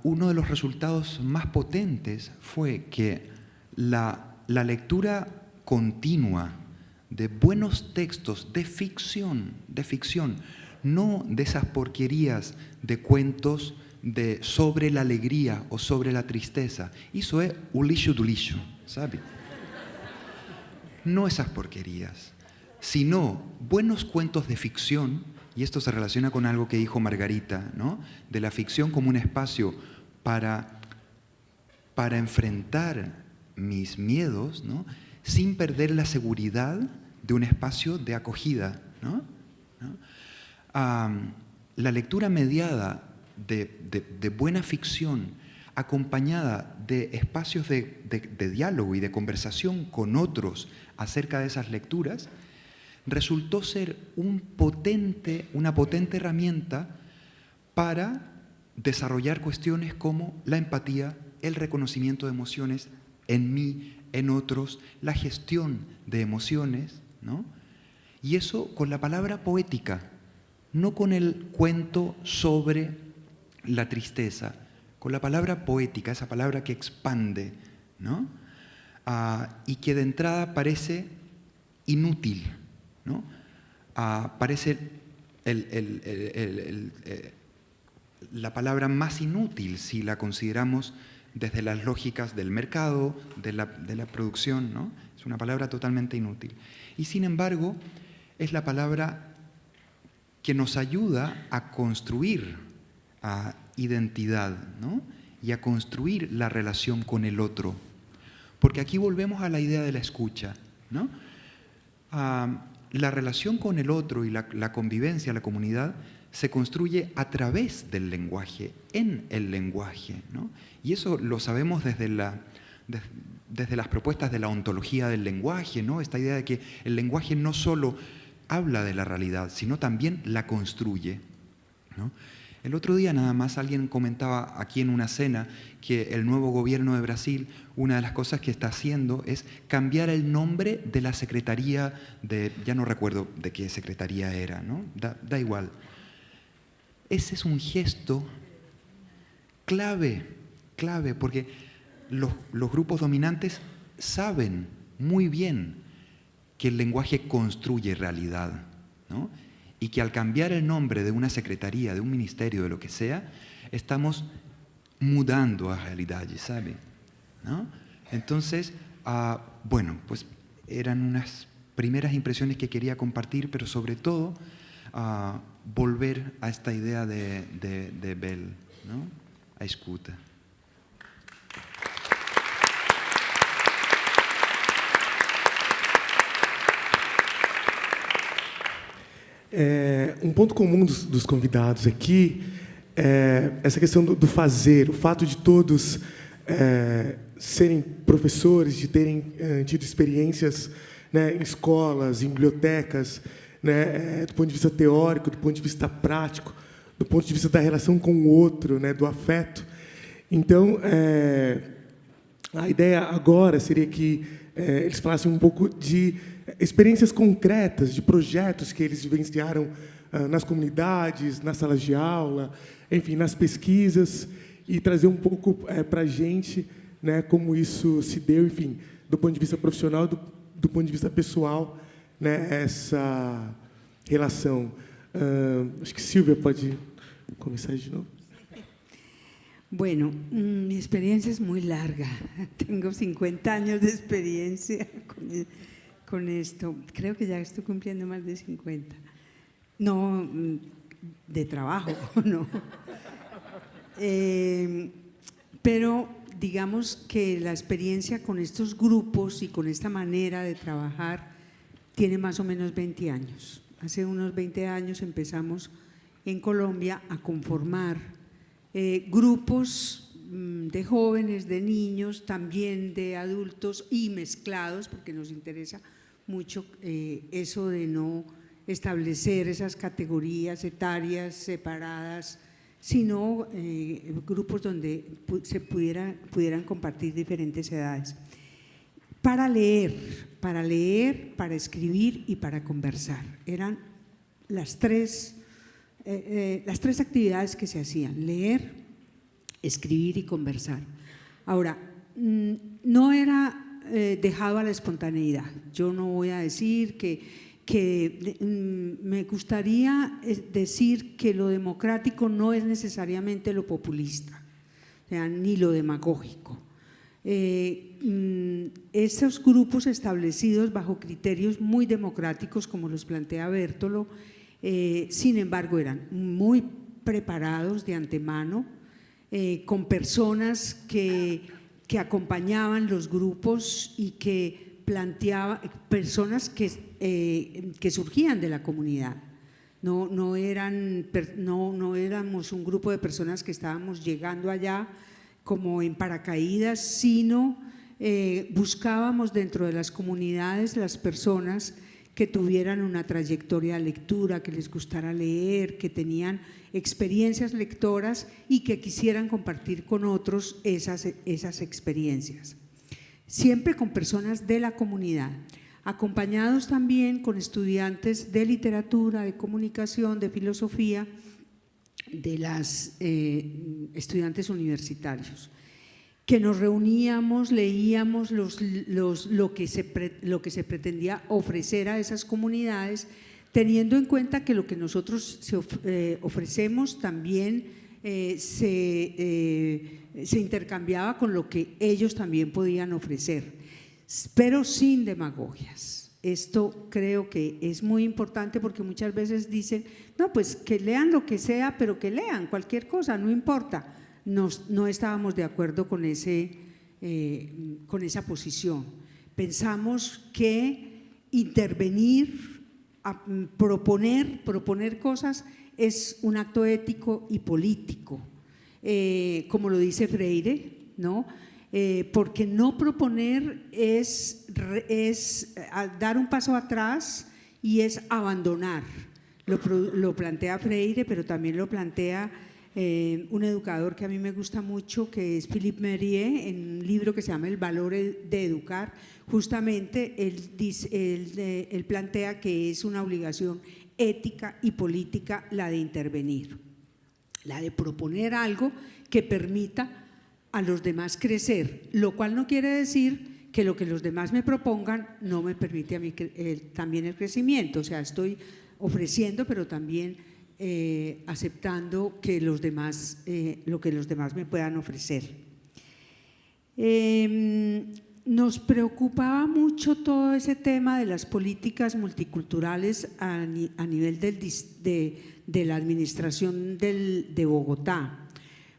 E: uno de los resultados más potentes fue que la lectura continua de buenos textos de ficción, no de esas porquerías de cuentos sobre la alegría o sobre la tristeza. Eso es un lixo do lixo, ¿sabe? No esas porquerías, sino buenos cuentos de ficción, y esto se relaciona con algo que dijo Margarita, ¿no? De la ficción como un espacio para enfrentar mis miedos, ¿no? Sin perder la seguridad de un espacio de acogida, ¿no? La lectura mediada de buena ficción, acompañada de espacios de diálogo y de conversación con otros acerca de esas lecturas, resultó ser una potente herramienta para desarrollar cuestiones como la empatía, el reconocimiento de emociones en mí, en otros, la gestión de emociones, ¿no? Y eso con la palabra poética, no con el cuento sobre la tristeza, con la palabra poética, esa palabra que expande, ¿no? Y que de entrada parece inútil, ¿no? Parece la palabra más inútil si la consideramos desde las lógicas del mercado, de la producción, ¿no? Es una palabra totalmente inútil. Y sin embargo, es la palabra que nos ayuda a construir identidad, ¿no? Y a construir la relación con el otro. Porque aquí volvemos a la idea de la escucha, ¿no? La relación con el otro y la convivencia, la comunidad, se construye a través del lenguaje, en el lenguaje, ¿no? Y eso lo sabemos desde las propuestas de la ontología del lenguaje, ¿no? Esta idea de que el lenguaje no solo habla de la realidad, sino también la construye, ¿no? El otro día nada más alguien comentaba aquí en una cena que el nuevo gobierno de Brasil, una de las cosas que está haciendo es cambiar el nombre de la secretaría de, ya no recuerdo de qué secretaría era, ¿no? Da igual. Ese es un gesto clave, porque los grupos dominantes saben muy bien que el lenguaje construye realidad, ¿no? Y que al cambiar el nombre de una secretaría, de un ministerio, de lo que sea, estamos mudando a realidades, ¿sabe? ¿No? Entonces, bueno, pues eran unas primeras impresiones que quería compartir, pero sobre todo volver a esta idea de Bell, ¿no? A escuta.
B: Um ponto comum dos convidados aqui é essa questão do fazer, o fato de todos serem professores, de terem tido experiências, né, em escolas, em bibliotecas, né, do ponto de vista teórico, do ponto de vista prático, do ponto de vista da relação com o outro, né, do afeto. Então, a ideia agora seria que eles falassem um pouco de experiências concretas, de projetos que eles vivenciaram nas comunidades, nas salas de aula, enfim, nas pesquisas, e trazer um pouco para a gente, né, como isso se deu, enfim, do ponto de vista profissional, do ponto de vista pessoal, né, essa relação. Acho que Silvia pode começar de novo.
C: Bueno, mi experiencia es muy larga. Tengo 50 años de experiencia con esto. Creo que ya estoy cumpliendo más de 50. No, de trabajo, no. Pero digamos que la experiencia con estos grupos y con esta manera de trabajar tiene más o menos 20 años. Hace unos 20 años empezamos en Colombia a conformar grupos de jóvenes, de niños, también de adultos y mezclados, porque nos interesa mucho eso de no establecer esas categorías etarias separadas, sino grupos donde se pudieran compartir diferentes edades. Para leer, para escribir y para conversar. Eran las tres actividades que se hacían: leer, escribir y conversar. Ahora, no era dejado a la espontaneidad. Yo no voy a decir que me gustaría decir que lo democrático no es necesariamente lo populista, o sea, ni lo demagógico. Esos grupos establecidos bajo criterios muy democráticos, como los plantea Bertolo, sin embargo, eran muy preparados de antemano, con personas que acompañaban los grupos y que planteaban, personas que surgían de la comunidad. No éramos un grupo de personas que estábamos llegando allá como en paracaídas, sino buscábamos dentro de las comunidades las personas que tuvieran una trayectoria de lectura, que les gustara leer, que tenían experiencias lectoras y que quisieran compartir con otros esas experiencias. Siempre con personas de la comunidad, acompañados también con estudiantes de literatura, de comunicación, de filosofía, de las estudiantes universitarios, que nos reuníamos, leíamos lo que se pretendía ofrecer a esas comunidades, teniendo en cuenta que lo que nosotros ofrecemos también se intercambiaba con lo que ellos también podían ofrecer, pero sin demagogias. Esto creo que es muy importante, porque muchas veces dicen, no, pues que lean lo que sea, pero que lean cualquier cosa, no importa. No estábamos de acuerdo con esa posición. Pensamos que intervenir, proponer cosas es un acto ético y político, como lo dice Freire, ¿no? Porque no proponer es dar un paso atrás y es abandonar. Lo plantea Freire, pero también lo plantea un educador que a mí me gusta mucho, que es Philippe Mérieux, en un libro que se llama El valor de educar. Justamente él plantea que es una obligación ética y política la de intervenir, la de proponer algo que permita a los demás crecer, lo cual no quiere decir que lo que los demás me propongan no me permite a mí también el crecimiento. O sea, estoy ofreciendo, pero también aceptando que los demás, lo que los demás me puedan ofrecer. Nos preocupaba mucho todo ese tema de las políticas multiculturales a nivel de la administración de Bogotá,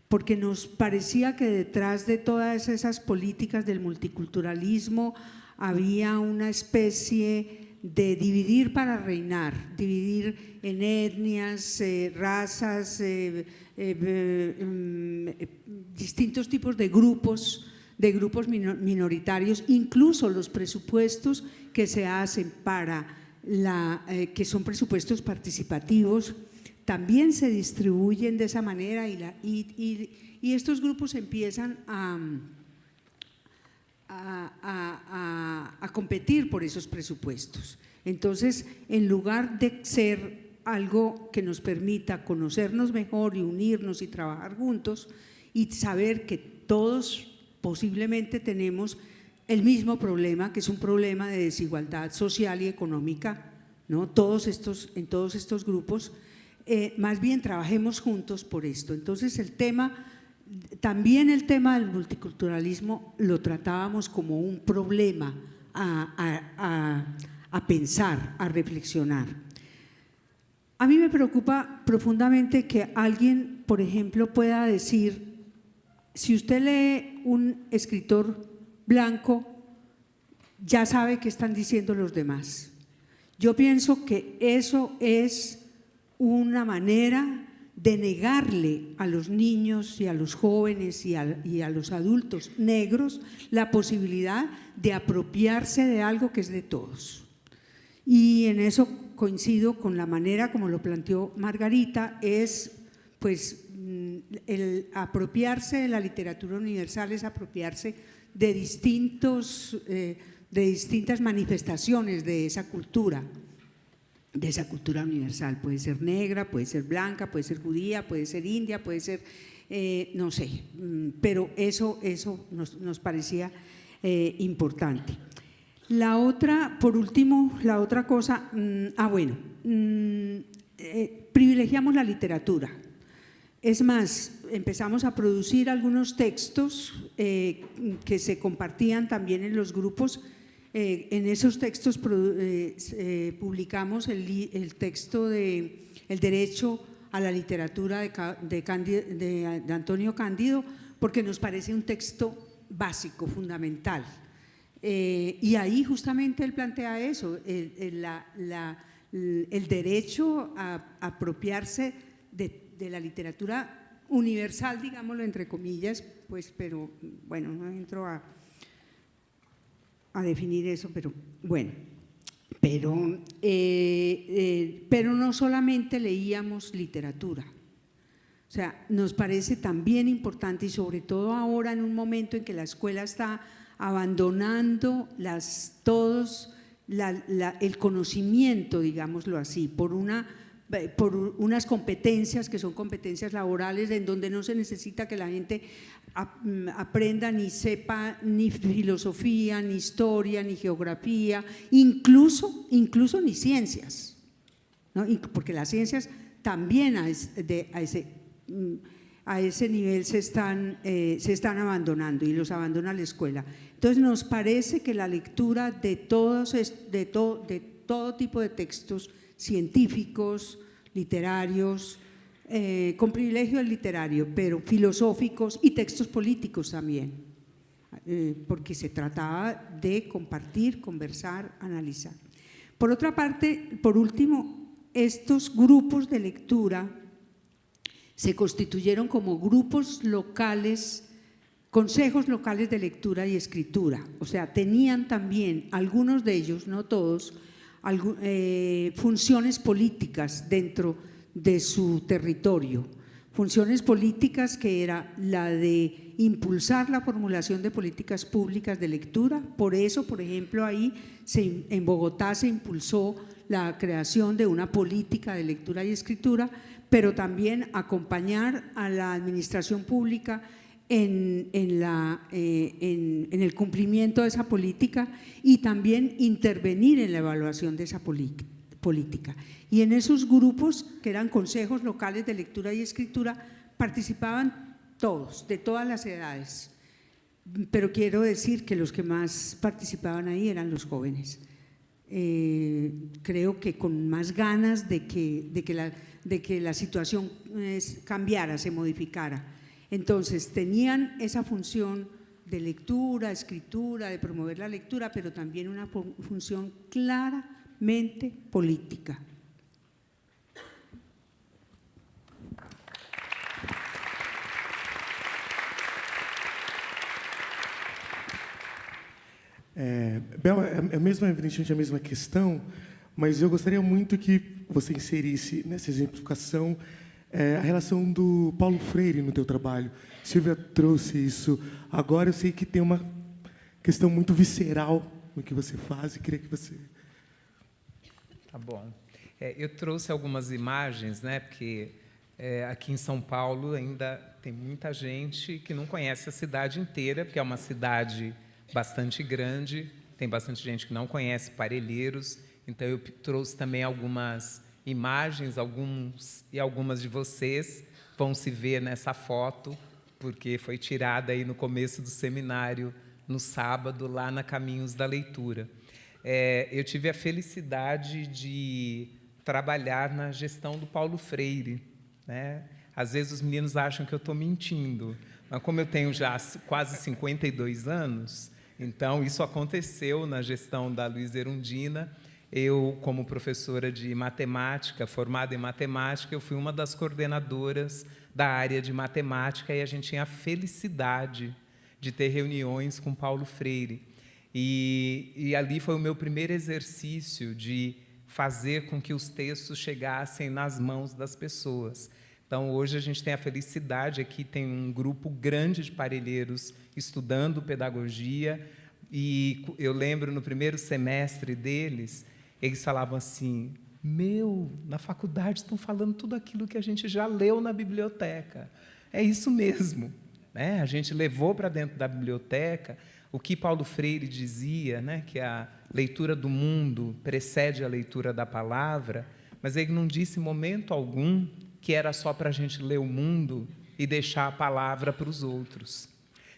C: porque nos parecía que detrás de todas esas políticas del multiculturalismo había una especie de dividir para reinar, dividir en etnias, razas, distintos tipos de grupos minoritarios, incluso los presupuestos que se hacen para que son presupuestos participativos, también se distribuyen de esa manera y estos grupos empiezan a competir por esos presupuestos. Entonces, en lugar de ser algo que nos permita conocernos mejor y unirnos y trabajar juntos y saber que todos posiblemente tenemos el mismo problema, que es un problema de desigualdad social y económica, ¿no? En todos estos grupos, más bien trabajemos juntos por esto. Entonces también el tema del multiculturalismo lo tratábamos como un problema a pensar, a reflexionar. A mí me preocupa profundamente que alguien, por ejemplo, pueda decir, si usted lee un escritor blanco, ya sabe qué están diciendo los demás. Yo pienso que eso es una manera de negarle a los niños y a los jóvenes y a los adultos negros la posibilidad de apropiarse de algo que es de todos. Y en eso coincido con la manera como lo planteó Margarita, es pues el apropiarse de la literatura universal es apropiarse de distintas manifestaciones de esa cultura universal. Puede ser negra, puede ser blanca, puede ser judía, puede ser india, puede ser, no sé, pero eso nos parecía importante. La otra, por último, la otra cosa, privilegiamos la literatura. Es más, empezamos a producir algunos textos que se compartían también en los grupos. En esos textos publicamos el texto de El derecho a la literatura de Antonio Cándido, porque nos parece un texto básico, fundamental. Y ahí justamente él plantea eso, el derecho a apropiarse de la literatura universal, digámoslo entre comillas, pues, pero bueno, no entro a definir eso, pero bueno, pero no solamente leíamos literatura, o sea, nos parece también importante y sobre todo ahora en un momento en que la escuela está abandonando el conocimiento, digámoslo así, por unas competencias que son competencias laborales en donde no se necesita que la gente aprenda ni sepa ni filosofía, ni historia, ni geografía, incluso ni ciencias, ¿no? Porque las ciencias también a ese nivel se están abandonando y los abandona la escuela. Entonces nos parece que la lectura de todo tipo de textos científicos, literarios, con privilegio del literario, pero filosóficos y textos políticos también, porque se trataba de compartir, conversar, analizar. Por otra parte, por último, estos grupos de lectura se constituyeron como grupos locales, consejos locales de lectura y escritura, o sea, tenían también algunos de ellos, no todos, funciones políticas dentro de su territorio. Funciones políticas, que era la de impulsar la formulación de políticas públicas de lectura. Por eso, por ejemplo, ahí en Bogotá se impulsó la creación de una política de lectura y escritura, pero también acompañar a la administración pública en el cumplimiento de esa política y también intervenir en la evaluación de esa política. Y en esos grupos, que eran consejos locales de lectura y escritura, participaban todos, de todas las edades. Pero quiero decir que los que más participaban ahí eran los jóvenes. Creo que con más ganas de que la situación cambiara, se modificara. Entonces, tenían esa función de lectura, escritura, de promover la lectura, pero también una función claramente política.
B: Bel, evidentemente a mesma questão, mas eu gostaria muito que você inserisse nessa exemplificação a relação do Paulo Freire no teu trabalho. Silvia trouxe isso. Agora eu sei que tem uma questão muito visceral no que você faz e queria que você...
D: Tá bom. Eu trouxe algumas imagens, né, porque aqui em São Paulo ainda tem muita gente que não conhece a cidade inteira, porque é uma cidade bastante grande, tem bastante gente que não conhece Parelheiros, então eu trouxe também algumas imagens, algumas de vocês vão se ver nessa foto, porque foi tirada aí no começo do seminário, no sábado, lá na Caminhos da Leitura. Eu tive a felicidade de trabalhar na gestão do Paulo Freire, né? Às vezes os meninos acham que eu estou mentindo, mas como eu tenho já quase 52 anos, então isso aconteceu na gestão da Luísa Erundina. Eu, como professora de matemática, formada em matemática, eu fui uma das coordenadoras da área de matemática e a gente tinha a felicidade de ter reuniões com Paulo Freire. E ali foi o meu primeiro exercício de fazer com que os textos chegassem nas mãos das pessoas. Então, hoje a gente tem a felicidade, aqui tem um grupo grande de parelheiros estudando pedagogia, e eu lembro, no primeiro semestre deles, eles falavam assim, na faculdade estão falando tudo aquilo que a gente já leu na biblioteca. É isso mesmo, né? A gente levou para dentro da biblioteca o que Paulo Freire dizia, né, que a leitura do mundo precede a leitura da palavra, mas ele não disse em momento algum que era só para a gente ler o mundo e deixar a palavra para os outros.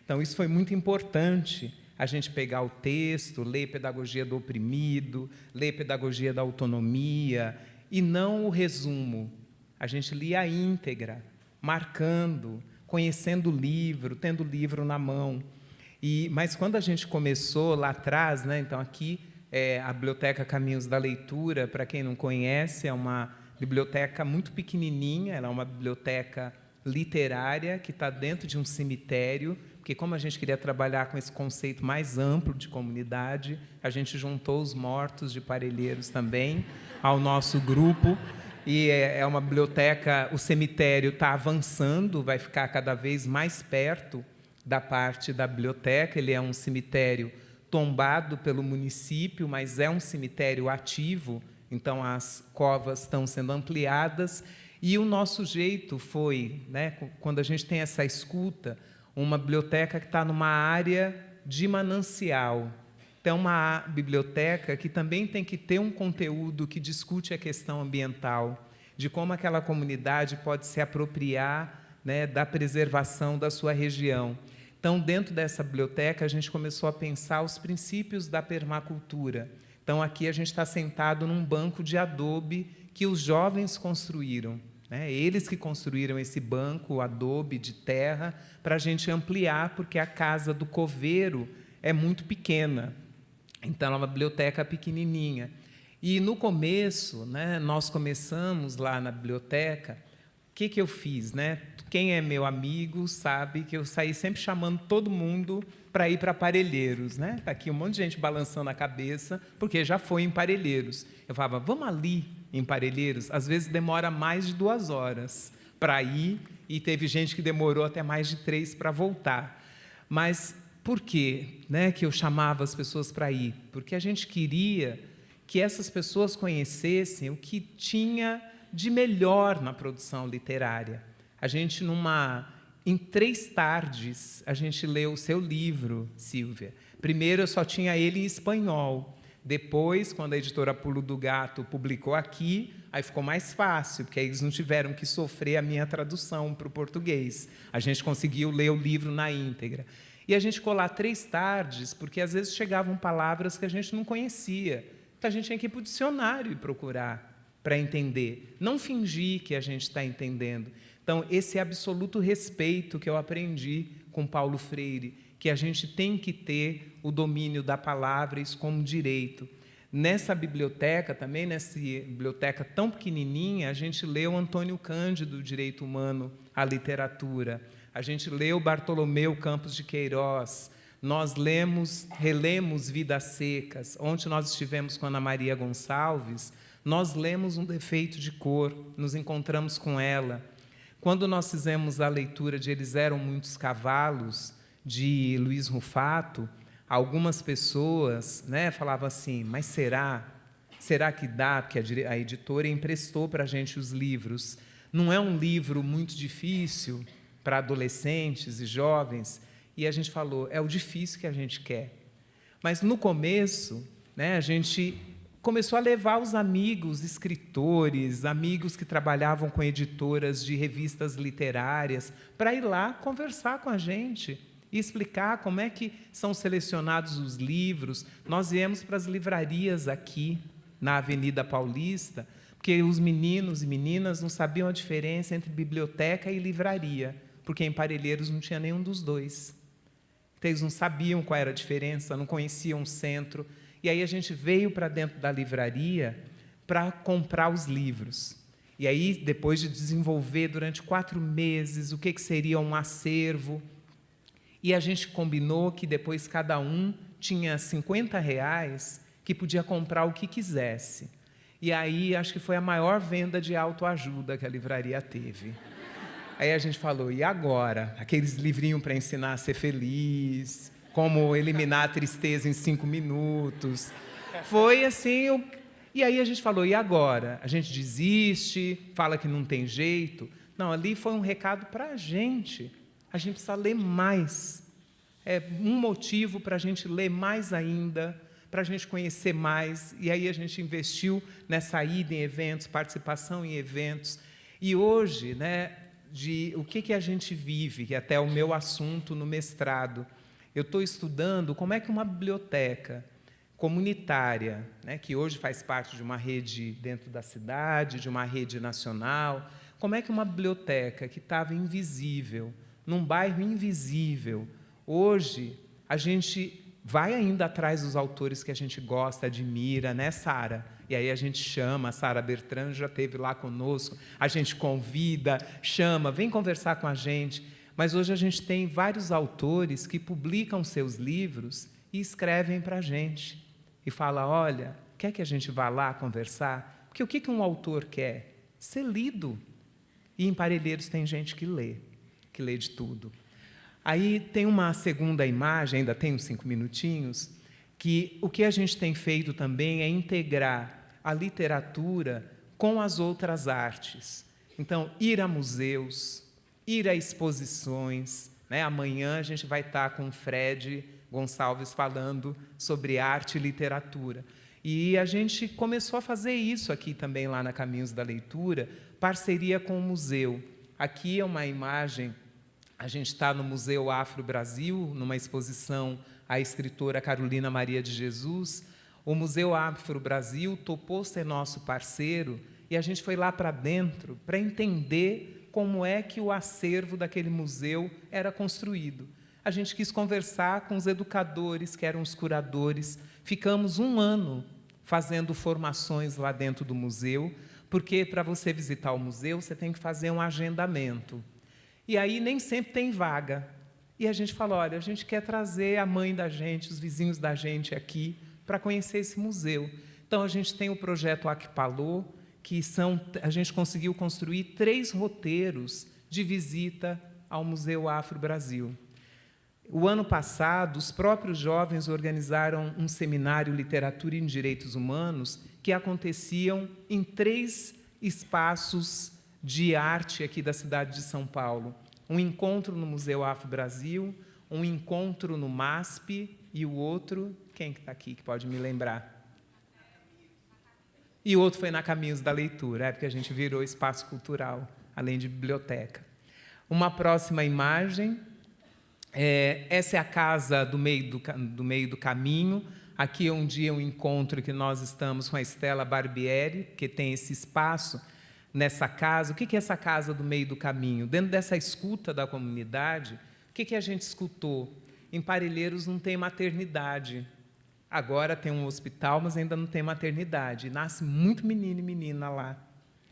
D: Então, isso foi muito importante, a gente pegar o texto, ler Pedagogia do Oprimido, ler Pedagogia da Autonomia, e não o resumo. A gente lia a íntegra, marcando, conhecendo o livro, tendo o livro na mão. Mas, quando a gente começou lá atrás, né, então, aqui é a Biblioteca Caminhos da Leitura, para quem não conhece, é uma biblioteca muito pequenininha, ela é uma biblioteca literária que está dentro de um cemitério, porque, como a gente queria trabalhar com esse conceito mais amplo de comunidade, a gente juntou os mortos de Parelheiros também ao nosso grupo, e é uma biblioteca, o cemitério está avançando, vai ficar cada vez mais perto da parte da biblioteca, ele é um cemitério tombado pelo município, mas é um cemitério ativo, então as covas estão sendo ampliadas, e o nosso jeito foi, né, quando a gente tem essa escuta, uma biblioteca que está numa área de manancial. Então, uma biblioteca que também tem que ter um conteúdo que discute a questão ambiental, de como aquela comunidade pode se apropriar, né, da preservação da sua região. Então, dentro dessa biblioteca, a gente começou a pensar os princípios da permacultura. Então, aqui a gente está sentado num banco de adobe que os jovens construíram, né? Eles que construíram esse banco, adobe de terra, para a gente ampliar, porque a casa do coveiro é muito pequena. Então, é uma biblioteca pequenininha. E, no começo, né, nós começamos lá na biblioteca, o que eu fiz, né? Quem é meu amigo sabe que eu saí sempre chamando todo mundo para ir para Parelheiros, né? Está aqui um monte de gente balançando a cabeça, porque já foi em Parelheiros. Eu falava, vamos ali em Parelheiros? Às vezes demora mais de 2 horas, para ir, e teve gente que demorou até mais de 3 para voltar. Mas por quê, né, que eu chamava as pessoas para ir? Porque a gente queria que essas pessoas conhecessem o que tinha de melhor na produção literária. A gente, em 3 tardes, a gente leu o seu livro, Sílvia. Primeiro, eu só tinha ele em espanhol. Depois, quando a editora Pulo do Gato publicou aqui, aí ficou mais fácil, porque aí eles não tiveram que sofrer a minha tradução para o português. A gente conseguiu ler o livro na íntegra. E a gente ficou lá 3 tardes, porque às vezes chegavam palavras que a gente não conhecia. Então, a gente tinha que ir para o dicionário e procurar para entender. Não fingir que a gente está entendendo. Então, esse absoluto respeito que eu aprendi com Paulo Freire, que a gente tem que ter o domínio da palavra, isso como direito. Nessa biblioteca também, nessa biblioteca tão pequenininha, a gente leu Antônio Cândido, Direito Humano à Literatura. A gente leu Bartolomeu Campos de Queiroz. Nós relemos Vidas Secas. Ontem nós estivemos com Ana Maria Gonçalves, nós lemos Um Defeito de Cor, nos encontramos com ela. Quando nós fizemos a leitura de Eles Eram Muitos Cavalos, de Luiz Rufato, algumas pessoas, né, falavam assim, mas será que dá? Porque a editora emprestou para a gente os livros. Não é um livro muito difícil para adolescentes e jovens? E a gente falou, é o difícil que a gente quer. Mas, no começo, né, a gente começou a levar os amigos, escritores, amigos que trabalhavam com editoras de revistas literárias, para ir lá conversar com a gente e explicar como é que são selecionados os livros. Nós viemos para as livrarias aqui, na Avenida Paulista, porque os meninos e meninas não sabiam a diferença entre biblioteca e livraria, porque em Parelheiros não tinha nenhum dos dois. Então, eles não sabiam qual era a diferença, não conheciam o centro. E aí a gente veio para dentro da livraria para comprar os livros. E aí, depois de desenvolver durante 4 meses o que seria um acervo, e a gente combinou que depois cada um tinha R$50 que podia comprar o que quisesse. E aí, acho que foi a maior venda de autoajuda que a livraria teve. Aí a gente falou, e agora? Aqueles livrinhos para ensinar a ser feliz, como eliminar a tristeza em 5 minutos. Foi assim, e aí a gente falou, e agora? A gente desiste, fala que não tem jeito? Não, ali foi um recado para a gente precisa ler mais. É um motivo para a gente ler mais ainda, para a gente conhecer mais, e aí a gente investiu nessa ida em eventos, participação em eventos, e hoje, né, o que a gente vive, que é até o meu assunto no mestrado, eu estou estudando como é que uma biblioteca comunitária, né, que hoje faz parte de uma rede dentro da cidade, de uma rede nacional, como é que uma biblioteca que estava invisível, num bairro invisível, hoje a gente vai ainda atrás dos autores que a gente gosta, admira, né, Sara? E aí a gente chama, a Sara Bertrand já esteve lá conosco, a gente convida, chama, vem conversar com a gente. Mas hoje a gente tem vários autores que publicam seus livros e escrevem para a gente. E fala, olha, quer que a gente vá lá conversar? Porque o que um autor quer? Ser lido. E em Parelheiros tem gente que lê de tudo. Aí tem uma segunda imagem, ainda tem uns 5 minutinhos, que o que a gente tem feito também é integrar a literatura com as outras artes. Então, ir a museus, ir a exposições, né? Amanhã a gente vai estar com o Fred Gonçalves falando sobre arte e literatura. E a gente começou a fazer isso aqui também, lá na Caminhos da Leitura, parceria com o museu. Aqui é uma imagem, a gente está no Museu Afro Brasil, numa exposição à escritora Carolina Maria de Jesus. O Museu Afro Brasil topou ser nosso parceiro e a gente foi lá para dentro para entender como é que o acervo daquele museu era construído. A gente quis conversar com os educadores, que eram os curadores. Ficamos 1 ano fazendo formações lá dentro do museu, porque para você visitar o museu, você tem que fazer um agendamento. E aí nem sempre tem vaga. E a gente falou, olha, a gente quer trazer a mãe da gente, os vizinhos da gente aqui, para conhecer esse museu. Então, a gente tem o projeto Akpalô, a gente conseguiu construir 3 roteiros de visita ao Museu Afro-Brasil. O ano passado, os próprios jovens organizaram um seminário Literatura e Direitos Humanos que aconteciam em 3 espaços de arte aqui da cidade de São Paulo. Um encontro no Museu Afro-Brasil, um encontro no MASP e o outro, quem que está aqui que pode me lembrar? E o outro foi na Caminhos da Leitura, porque a gente virou espaço cultural, além de biblioteca. Uma próxima imagem, essa é a casa do meio do caminho. Aqui é um dia um encontro que nós estamos com a Estela Barbieri, que tem esse espaço nessa casa. O que é essa casa do meio do caminho? Dentro dessa escuta da comunidade, o que a gente escutou? Em Parelheiros não tem maternidade. Agora tem um hospital, mas ainda não tem maternidade. Nasce muito menino e menina lá,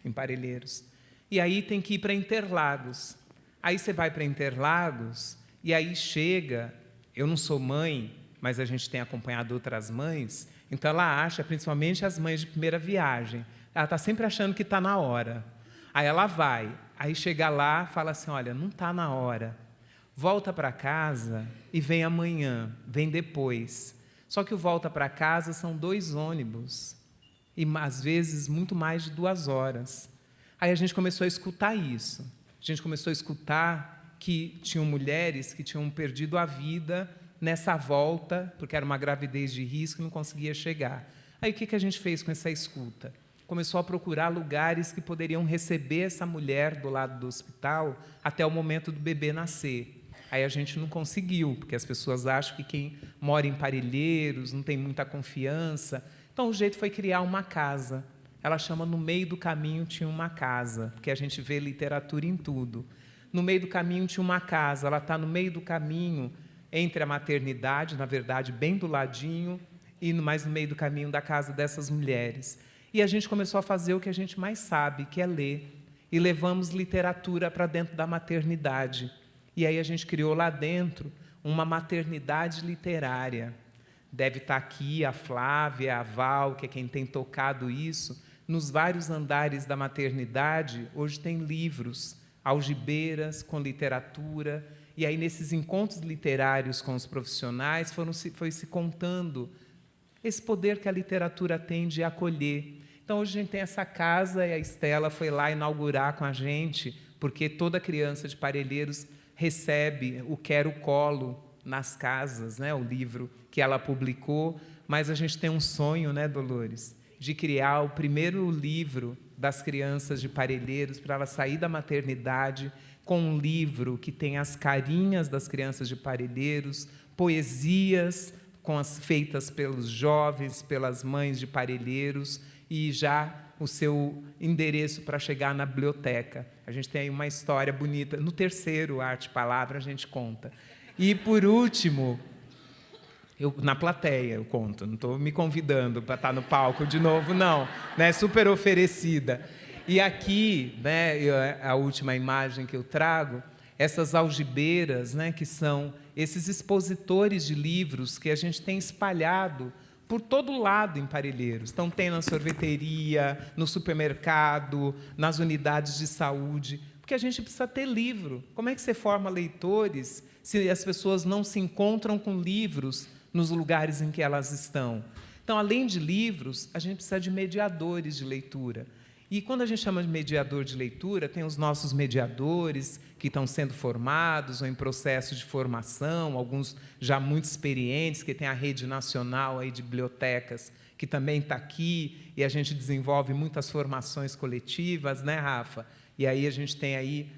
D: em Parelheiros. E aí tem que ir para Interlagos. Aí você vai para Interlagos, e aí chega... Eu não sou mãe, mas a gente tem acompanhado outras mães, então ela acha, principalmente as mães de primeira viagem, ela está sempre achando que está na hora. Aí ela vai, aí chega lá, fala assim, olha, não está na hora. Volta para casa e vem amanhã, vem depois. Só que o volta para casa são 2 ônibus, e às vezes muito mais de 2 horas. Aí a gente começou a escutar isso. A gente começou a escutar que tinham mulheres que tinham perdido a vida nessa volta, porque era uma gravidez de risco e não conseguia chegar. Aí o que a gente fez com essa escuta? Começou a procurar lugares que poderiam receber essa mulher do lado do hospital até o momento do bebê nascer. Aí a gente não conseguiu, porque as pessoas acham que quem mora em Parelheiros não tem muita confiança. Então, o jeito foi criar uma casa. Ela chama No Meio do Caminho Tinha uma Casa, porque a gente vê literatura em tudo. No meio do caminho tinha uma casa, ela está no meio do caminho entre a maternidade, na verdade, bem do ladinho, e mais no meio do caminho da casa dessas mulheres. E a gente começou a fazer o que a gente mais sabe, que é ler. E levamos literatura para dentro da maternidade. E aí a gente criou lá dentro uma maternidade literária. Deve estar aqui a Flávia, a Val, que é quem tem tocado isso. Nos vários andares da maternidade, hoje tem livros, algibeiras com literatura. E aí, nesses encontros literários com os profissionais, foi se contando esse poder que a literatura tem de acolher. Então, hoje a gente tem essa casa, e a Estela foi lá inaugurar com a gente, porque toda criança de Parelheiros recebe o Quero Colo nas casas, né, o livro que ela publicou, mas a gente tem um sonho, né, Dolores, de criar o primeiro livro das crianças de Parelheiros, para ela sair da maternidade com um livro que tem as carinhas das crianças de Parelheiros, poesias feitas pelos jovens, pelas mães de Parelheiros, e já o seu endereço para chegar na biblioteca. A gente tem aí uma história bonita. No terceiro Arte e Palavra, a gente conta. E, por último, na plateia eu conto, não estou me convidando para estar no palco de novo, não. Né? Super oferecida. E aqui, né, a última imagem que eu trago, essas algibeiras, né, que são esses expositores de livros que a gente tem espalhado por todo lado em Parelheiros. Então, tem na sorveteria, no supermercado, nas unidades de saúde, porque a gente precisa ter livro. Como é que você forma leitores se as pessoas não se encontram com livros nos lugares em que elas estão? Então, além de livros, a gente precisa de mediadores de leitura. E, quando a gente chama de mediador de leitura, tem os nossos mediadores que estão sendo formados ou em processo de formação, alguns já muito experientes, que tem a rede nacional aí de bibliotecas, que também está aqui, e a gente desenvolve muitas formações coletivas, né, Rafa? E aí a gente tem aí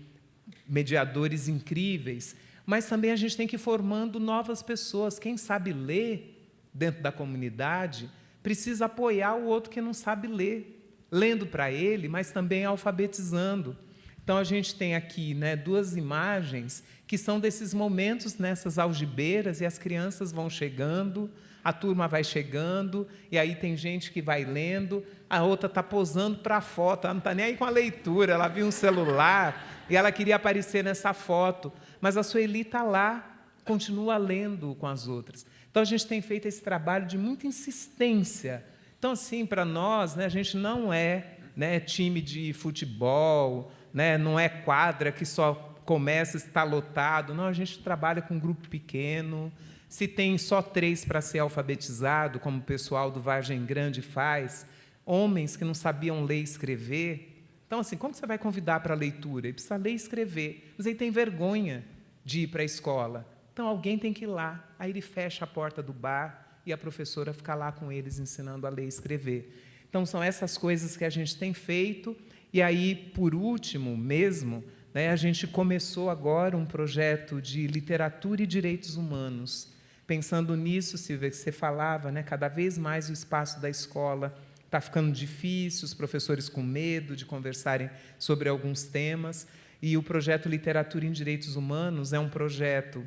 D: mediadores incríveis, mas também a gente tem que ir formando novas pessoas. Quem sabe ler dentro da comunidade precisa apoiar o outro que não sabe ler, lendo para ele, mas também alfabetizando. Então, a gente tem aqui, né, 2 imagens que são desses momentos nessas algibeiras, e as crianças vão chegando, a turma vai chegando, e aí tem gente que vai lendo, a outra está posando para a foto, ela não está nem aí com a leitura, ela viu um celular e ela queria aparecer nessa foto, mas a Sueli está lá, continua lendo com as outras. Então, a gente tem feito esse trabalho de muita insistência. Então, assim, para nós, né, a gente não é né, time de futebol, né, não é quadra que só começa, está lotado. Não, a gente trabalha com um grupo pequeno. Se tem só 3 para ser alfabetizado, como o pessoal do Vargem Grande faz, homens que não sabiam ler e escrever. Então, assim, como você vai convidar para a leitura? Ele precisa ler e escrever, mas ele tem vergonha de ir para a escola. Então, alguém tem que ir lá. Aí ele fecha a porta do bar e a professora fica lá com eles, ensinando a ler e escrever. Então, são essas coisas que a gente tem feito. E aí, por último mesmo, né, a gente começou agora um projeto de literatura e direitos humanos. Pensando nisso, Silvia, que você falava, né, cada vez mais o espaço da escola está ficando difícil, os professores com medo de conversarem sobre alguns temas. E o projeto Literatura em Direitos Humanos é um projeto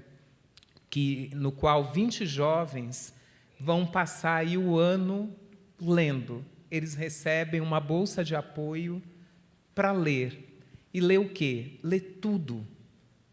D: no qual 20 jovens vão passar aí o ano lendo. Eles recebem uma bolsa de apoio para ler. E ler o quê? Ler tudo.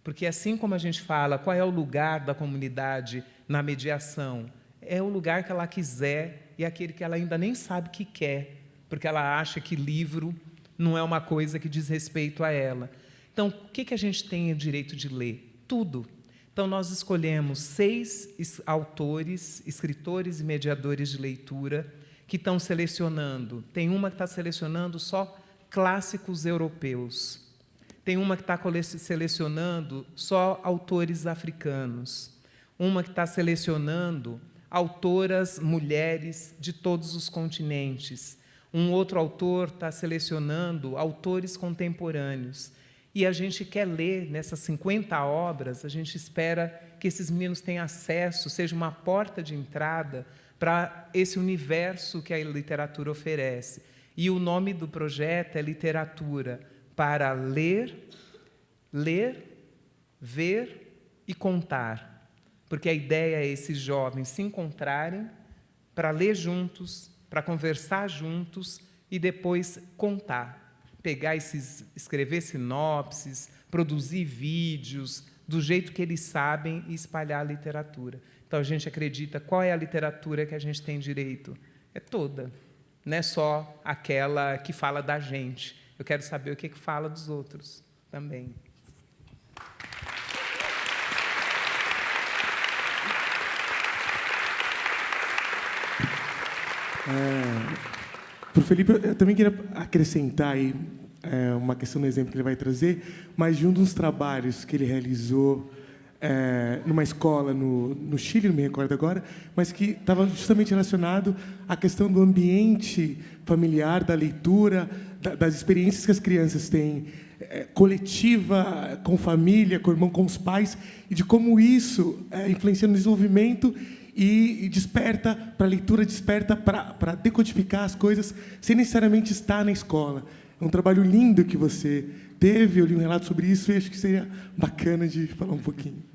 D: Porque, assim como a gente fala, qual é o lugar da comunidade na mediação? É o lugar que ela quiser e aquele que ela ainda nem sabe que quer, porque ela acha que livro não é uma coisa que diz respeito a ela. Então, o que a gente tem o direito de ler? Tudo. Então, nós escolhemos 6 autores, escritores e mediadores de leitura que estão selecionando. Tem uma que está selecionando só clássicos europeus. Tem uma que está selecionando só autores africanos. Uma que está selecionando autoras mulheres de todos os continentes. Um outro autor está selecionando autores contemporâneos. E a gente quer ler nessas 50 obras, a gente espera que esses meninos tenham acesso, seja uma porta de entrada para esse universo que a literatura oferece. E o nome do projeto é Literatura para Ler, Ver e Contar. Porque a ideia é esses jovens se encontrarem para ler juntos, para conversar juntos e depois contar. Pegar escrever sinopses, produzir vídeos, do jeito que eles sabem e espalhar a literatura. Então, a gente acredita, qual é a literatura que a gente tem direito? É toda, não é só aquela que fala da gente. Eu quero saber o que fala dos outros também.
B: Para o Felipe, eu também queria acrescentar aí uma questão no exemplo que ele vai trazer, mas de um dos trabalhos que ele realizou numa escola no Chile, não me recordo agora, mas que estava justamente relacionado à questão do ambiente familiar, da leitura, das experiências que as crianças têm, coletiva, com família, com o irmão, com os pais, e de como isso influencia no desenvolvimento e desperta para a leitura, desperta para decodificar as coisas, sem necessariamente estar na escola. É um trabalho lindo que você teve, eu li um relato sobre isso e acho que seria bacana de falar un pouquinho.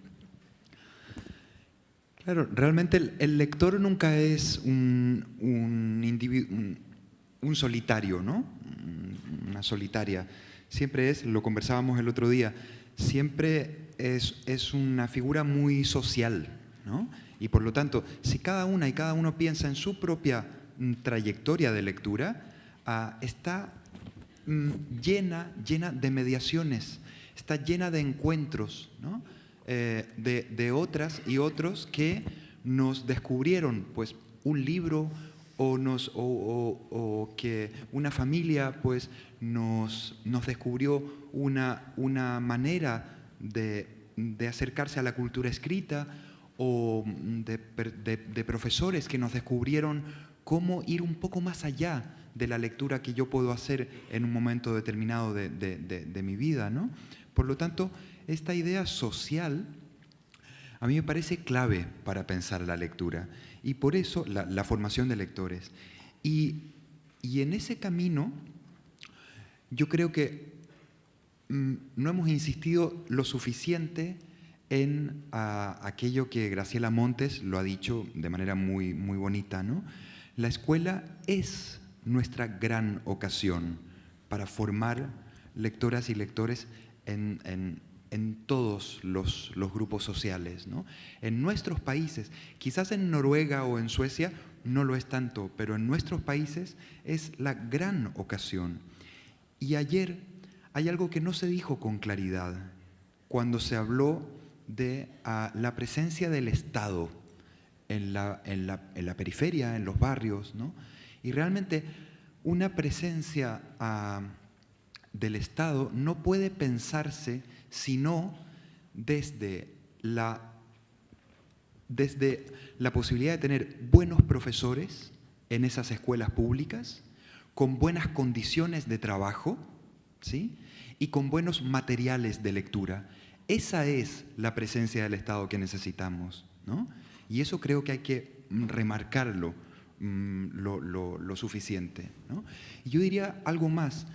E: Claro, realmente el lector nunca es un solitario, ¿no? Una solitaria. Siempre es, lo conversábamos el otro día, siempre es una figura muy social, ¿no? Y por lo tanto, si cada una y cada uno piensa en su propia trayectoria de lectura, está llena de mediaciones, está llena de encuentros, ¿no? De otras y otros que nos descubrieron pues, un libro o que una familia pues, nos descubrió una manera de acercarse a la cultura escrita, o de profesores que nos descubrieron cómo ir un poco más allá de la lectura que yo puedo hacer en un momento determinado de mi vida, ¿no? Por lo tanto, esta idea social a mí me parece clave para pensar la lectura y por eso la formación de lectores. Y en ese camino yo creo que no hemos insistido lo suficiente en aquello que Graciela Montes lo ha dicho de manera muy, muy bonita, ¿no? La escuela es nuestra gran ocasión para formar lectoras y lectores en en todos los grupos sociales, ¿no? En nuestros países, quizás en Noruega o en Suecia no lo es tanto, pero en nuestros países es la gran ocasión. Y ayer hay algo que no se dijo con claridad cuando se habló de la presencia del Estado en la periferia, en los barrios, ¿no? Y realmente una presencia del Estado no puede pensarse sino desde la posibilidad de tener buenos profesores en esas escuelas públicas, con buenas condiciones de trabajo, ¿sí? Y con buenos materiales de lectura. Esa es la presencia del Estado que necesitamos, ¿no? Y eso creo que hay que remarcarlo lo suficiente, ¿no? Y yo diría algo más,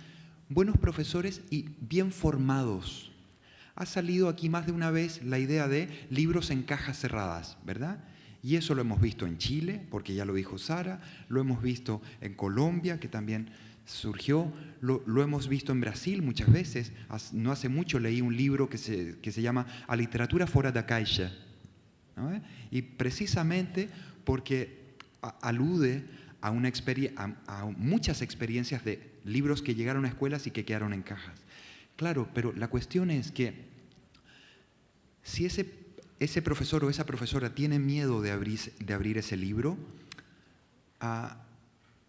E: buenos profesores y bien formados. Ha salido aquí más de una vez la idea de libros en cajas cerradas, ¿verdad? Y eso lo hemos visto en Chile, porque ya lo dijo Sara, lo hemos visto en Colombia, que también surgió, lo hemos visto en Brasil muchas veces. No hace mucho leí un libro que se llama A Literatura Fora da Caixa, ¿no? Y precisamente porque alude a muchas experiencias de libros que llegaron a escuelas y que quedaron en cajas. Claro, pero la cuestión es que si ese profesor o esa profesora tiene miedo de abrir ese libro,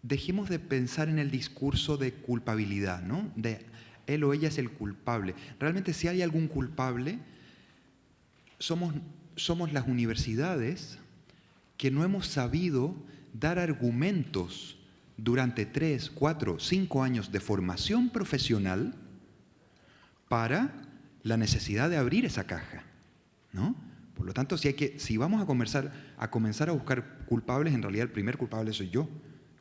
E: dejemos de pensar en el discurso de culpabilidad, ¿no? De él o ella es el culpable. Realmente, si hay algún culpable, somos las universidades que no hemos sabido dar argumentos durante 3, 4, 5 años de formación profesional para la necesidad de abrir esa caja, ¿no? Por lo tanto, si vamos a comenzar a buscar culpables, en realidad el primer culpable soy yo,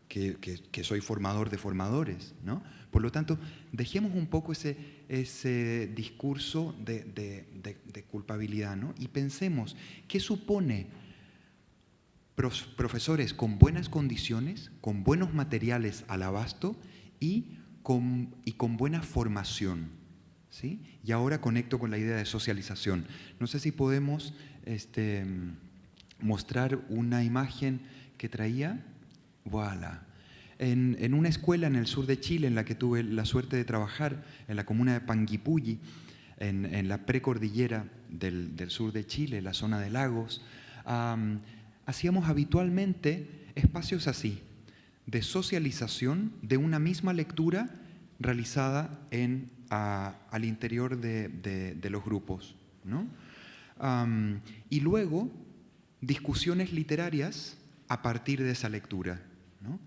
E: que soy formador de formadores, ¿no? Por lo tanto, dejemos un poco ese discurso de culpabilidad, ¿no? Y pensemos, ¿qué supone profesores con buenas condiciones, con buenos materiales al abasto y con buena formación? ¿Sí? Y ahora conecto con la idea de socialización. No sé si podemos mostrar una imagen que traía. Voilà. En una escuela en el sur de Chile en la que tuve la suerte de trabajar, en la comuna de Panguipulli, en la precordillera del sur de Chile, la zona de lagos, hacíamos habitualmente espacios así, de socialización de una misma lectura realizada al interior de los grupos, ¿no? Y luego discusiones literarias a partir de esa lectura, ¿no?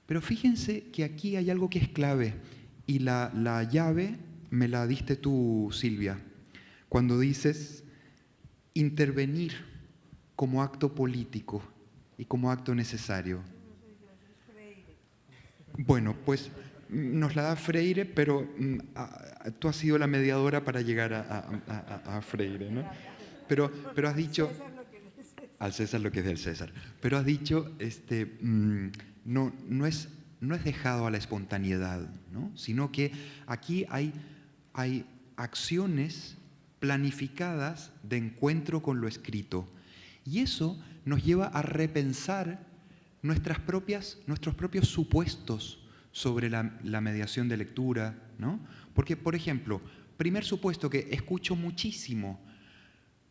E: Pero fíjense que aquí hay algo que es clave y la llave me la diste tú, Silvia, cuando dices intervenir como acto político y como acto necesario. Bueno, pues nos la da Freire, pero tú has sido la mediadora para llegar a Freire, ¿no? Pero has dicho, al César lo que es del César, pero has dicho, no es dejado a la espontaneidad, ¿no? Sino que aquí hay acciones planificadas de encuentro con lo escrito. Y eso nos lleva a repensar nuestros propios supuestos sobre la mediación de lectura, ¿no? Porque, por ejemplo, primer supuesto que escucho muchísimo,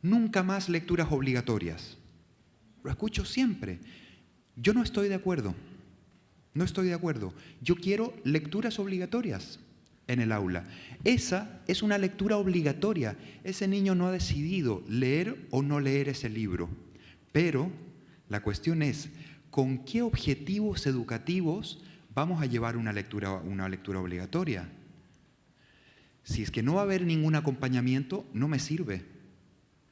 E: nunca más lecturas obligatorias. Lo escucho siempre. Yo no estoy de acuerdo. No estoy de acuerdo. Yo quiero lecturas obligatorias en el aula. Esa es una lectura obligatoria. Ese niño no ha decidido leer o no leer ese libro. Pero la cuestión es, ¿con qué objetivos educativos vamos a llevar una lectura obligatoria? Si es que no va a haber ningún acompañamiento, no me sirve.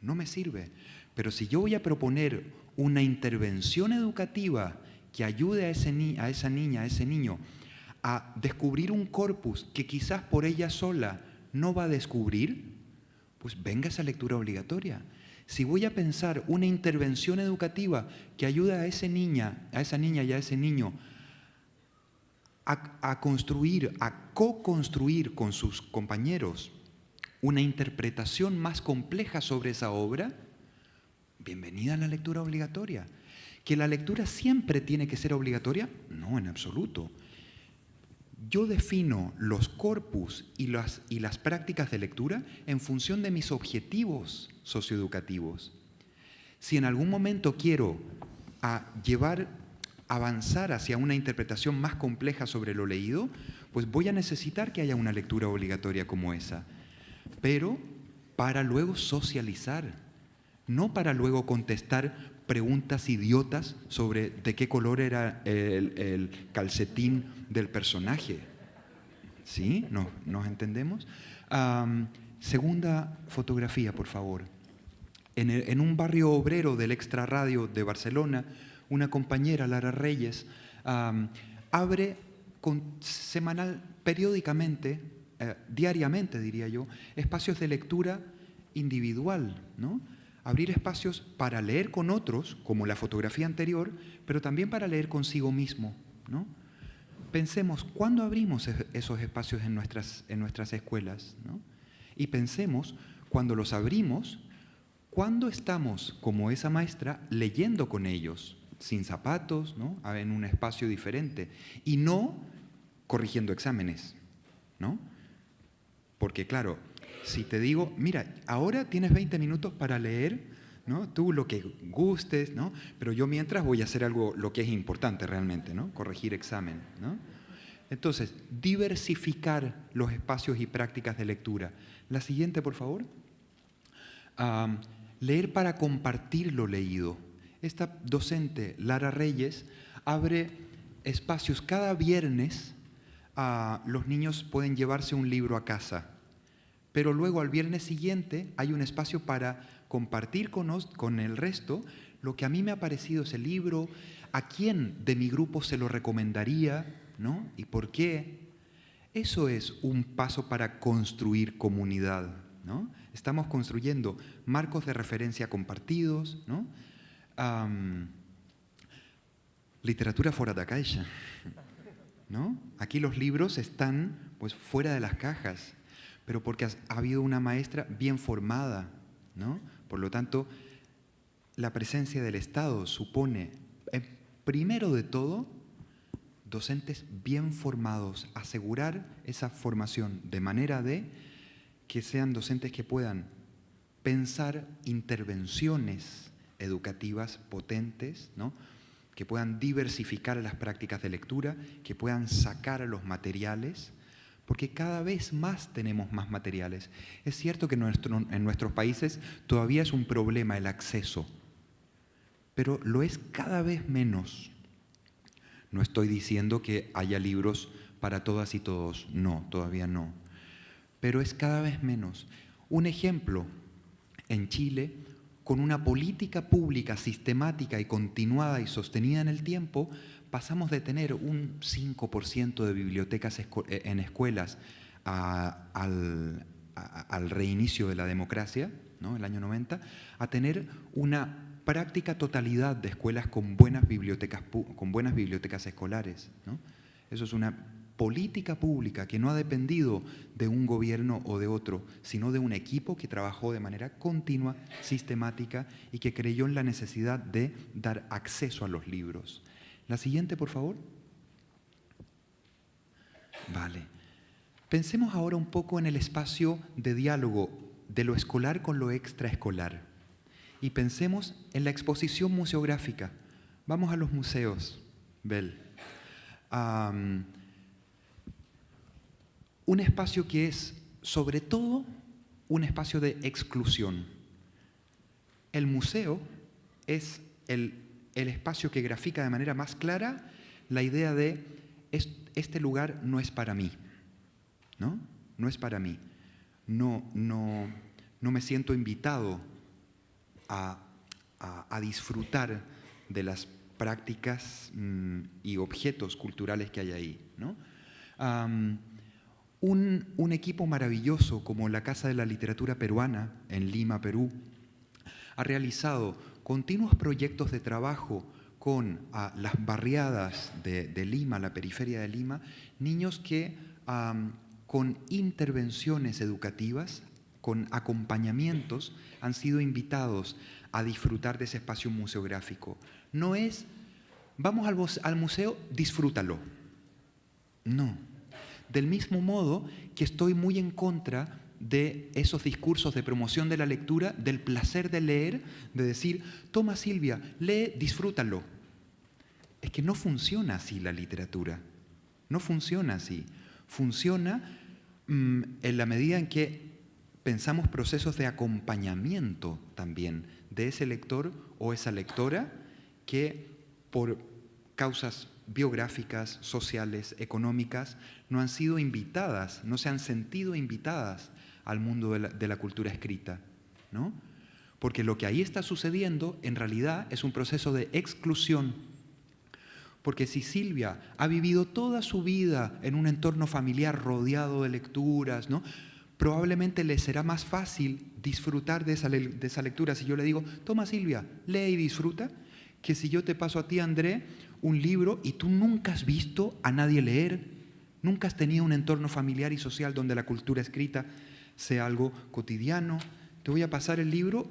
E: No me sirve. Pero si yo voy a proponer una intervención educativa que ayude a esa niña, a ese niño, a descubrir un corpus que quizás por ella sola no va a descubrir, pues venga esa lectura obligatoria. Si voy a pensar una intervención educativa que ayude a esa niña y a ese niño a construir, a co-construir con sus compañeros una interpretación más compleja sobre esa obra, bienvenida a la lectura obligatoria. ¿Que la lectura siempre tiene que ser obligatoria? No, en absoluto. Yo defino los corpus y las prácticas de lectura en función de mis objetivos socioeducativos. Si en algún momento quiero avanzar hacia una interpretación más compleja sobre lo leído, pues voy a necesitar que haya una lectura obligatoria como esa. Pero para luego socializar, no para luego contestar preguntas idiotas sobre de qué color era el calcetín del personaje. ¿Sí? ¿Nos entendemos? Segunda fotografía, por favor. En un barrio obrero del Extrarradio de Barcelona, una compañera, Lara Reyes, abre periódicamente, diariamente diría yo, espacios de lectura individual, ¿no? Abrir espacios para leer con otros, como la fotografía anterior, pero también para leer consigo mismo, ¿no? Pensemos, ¿cuándo abrimos esos espacios en nuestras escuelas, ¿no? Y pensemos, cuando los abrimos, ¿cuándo estamos, como esa maestra, leyendo con ellos, sin zapatos, ¿no? En un espacio diferente, y no corrigiendo exámenes, ¿no? Porque claro, si te digo, mira, ahora tienes 20 minutos para leer, ¿no? Tú lo que gustes, ¿no? Pero yo mientras voy a hacer algo, lo que es importante realmente, ¿no? Corregir examen, ¿no? Entonces, diversificar los espacios y prácticas de lectura. La siguiente, por favor. Leer para compartir lo leído. Esta docente, Lara Reyes, abre espacios cada viernes. Los niños pueden llevarse un libro a casa, pero luego al viernes siguiente hay un espacio para compartir con el resto lo que a mí me ha parecido ese libro, a quién de mi grupo se lo recomendaría, ¿no? Y por qué. Eso es un paso para construir comunidad, ¿no? Estamos construyendo marcos de referencia compartidos, ¿no? Literatura fora da caixa, ¿no? Aquí los libros están pues fuera de las cajas, pero porque ha habido una maestra bien formada, ¿no? Por lo tanto, la presencia del Estado supone, primero de todo, docentes bien formados, asegurar esa formación de manera de que sean docentes que puedan pensar intervenciones educativas potentes, ¿no? Que puedan diversificar las prácticas de lectura, que puedan sacar a los materiales, porque cada vez más tenemos más materiales. Es cierto que en nuestros países todavía es un problema el acceso, pero lo es cada vez menos. No estoy diciendo que haya libros para todas y todos, no, todavía no, pero es cada vez menos. Un ejemplo, en Chile, con una política pública sistemática y continuada y sostenida en el tiempo, pasamos de tener un 5% de bibliotecas en escuelas al reinicio de la democracia, ¿no? El año 90, a tener una práctica totalidad de escuelas con buenas bibliotecas escolares, ¿no? Eso es una política pública que no ha dependido de un gobierno o de otro, sino de un equipo que trabajó de manera continua, sistemática y que creyó en la necesidad de dar acceso a los libros. La siguiente, por favor. Vale. Pensemos ahora un poco en el espacio de diálogo de lo escolar con lo extraescolar. Y pensemos en la exposición museográfica. Vamos a los museos, Bel. Un espacio que es, sobre todo, un espacio de exclusión. El museo es el espacio que grafica de manera más clara la idea de este lugar no es para mí, ¿no? No es para mí. No me siento invitado a disfrutar de las prácticas y objetos culturales que hay ahí, ¿no? Un equipo maravilloso como la Casa de la Literatura Peruana en Lima, Perú, ha realizado continuos proyectos de trabajo con las barriadas de Lima, la periferia de Lima, niños que con intervenciones educativas con acompañamientos, han sido invitados a disfrutar de ese espacio museográfico. No es, vamos al museo, disfrútalo. No. Del mismo modo que estoy muy en contra de esos discursos de promoción de la lectura, del placer de leer, de decir, toma Silvia, lee, disfrútalo. Es que no funciona así la literatura. No funciona así. Funciona en la medida en que pensamos procesos de acompañamiento también de ese lector o esa lectora que por causas biográficas, sociales, económicas, no han sido invitadas, no se han sentido invitadas al mundo de la cultura escrita, ¿no? Porque lo que ahí está sucediendo en realidad es un proceso de exclusión. Porque si Silvia ha vivido toda su vida en un entorno familiar rodeado de lecturas, ¿no?, probablemente le será más fácil disfrutar de esa lectura si yo le digo, toma Silvia, lee y disfruta, que si yo te paso a ti, André, un libro y tú nunca has visto a nadie leer, nunca has tenido un entorno familiar y social donde la cultura escrita sea algo cotidiano. Te voy a pasar el libro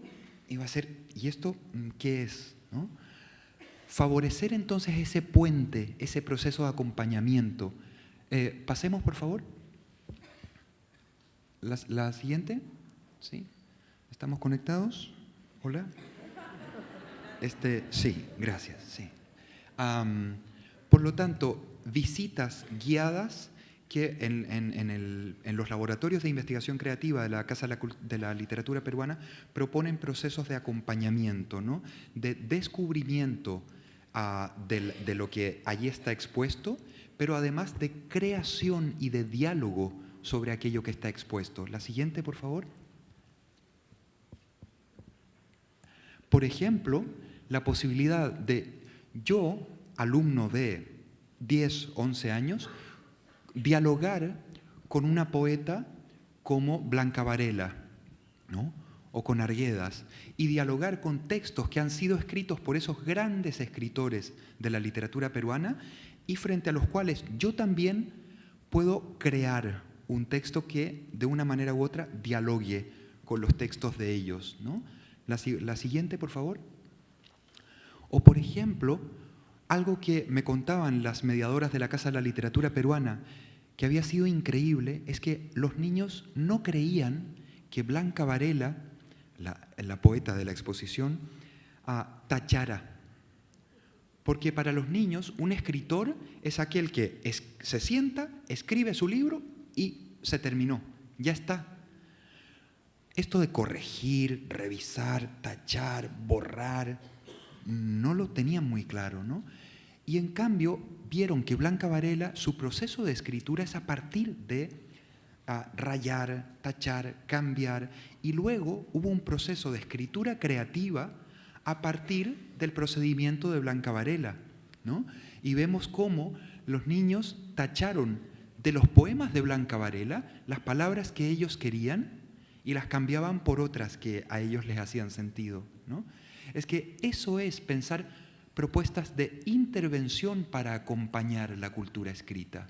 E: y va a ser, ¿y esto qué es?, ¿no? Favorecer entonces ese puente, ese proceso de acompañamiento. Pasemos, por favor. La siguiente. ¿Sí? ¿Estamos conectados? ¿Hola? Sí, gracias. Sí. Por lo tanto, visitas guiadas que en los laboratorios de investigación creativa de la Casa de la Literatura Peruana proponen procesos de acompañamiento, ¿no?, de descubrimiento de lo que allí está expuesto, pero además de creación y de diálogo sobre aquello que está expuesto. La siguiente, por favor. Por ejemplo, la posibilidad de yo, alumno de 10, 11 años, dialogar con una poeta como Blanca Varela, ¿no?, o con Arguedas, y dialogar con textos que han sido escritos por esos grandes escritores de la literatura peruana y frente a los cuales yo también puedo crear un texto que de una manera u otra dialogue con los textos de ellos, ¿no? La siguiente, por favor. O, por ejemplo, algo que me contaban las mediadoras de la Casa de la Literatura Peruana, que había sido increíble, es que los niños no creían que Blanca Varela, la poeta de la exposición, tachara. Porque para los niños un escritor es aquel que se sienta, escribe su libro y se terminó, ya está. Esto de corregir, revisar, tachar, borrar, no lo tenían muy claro, ¿no? Y en cambio vieron que Blanca Varela, su proceso de escritura es a partir de rayar, tachar, cambiar, y luego hubo un proceso de escritura creativa a partir del procedimiento de Blanca Varela, ¿no? Y vemos cómo los niños tacharon de los poemas de Blanca Varela las palabras que ellos querían y las cambiaban por otras que a ellos les hacían sentido, ¿no? Es que eso es pensar propuestas de intervención para acompañar la cultura escrita,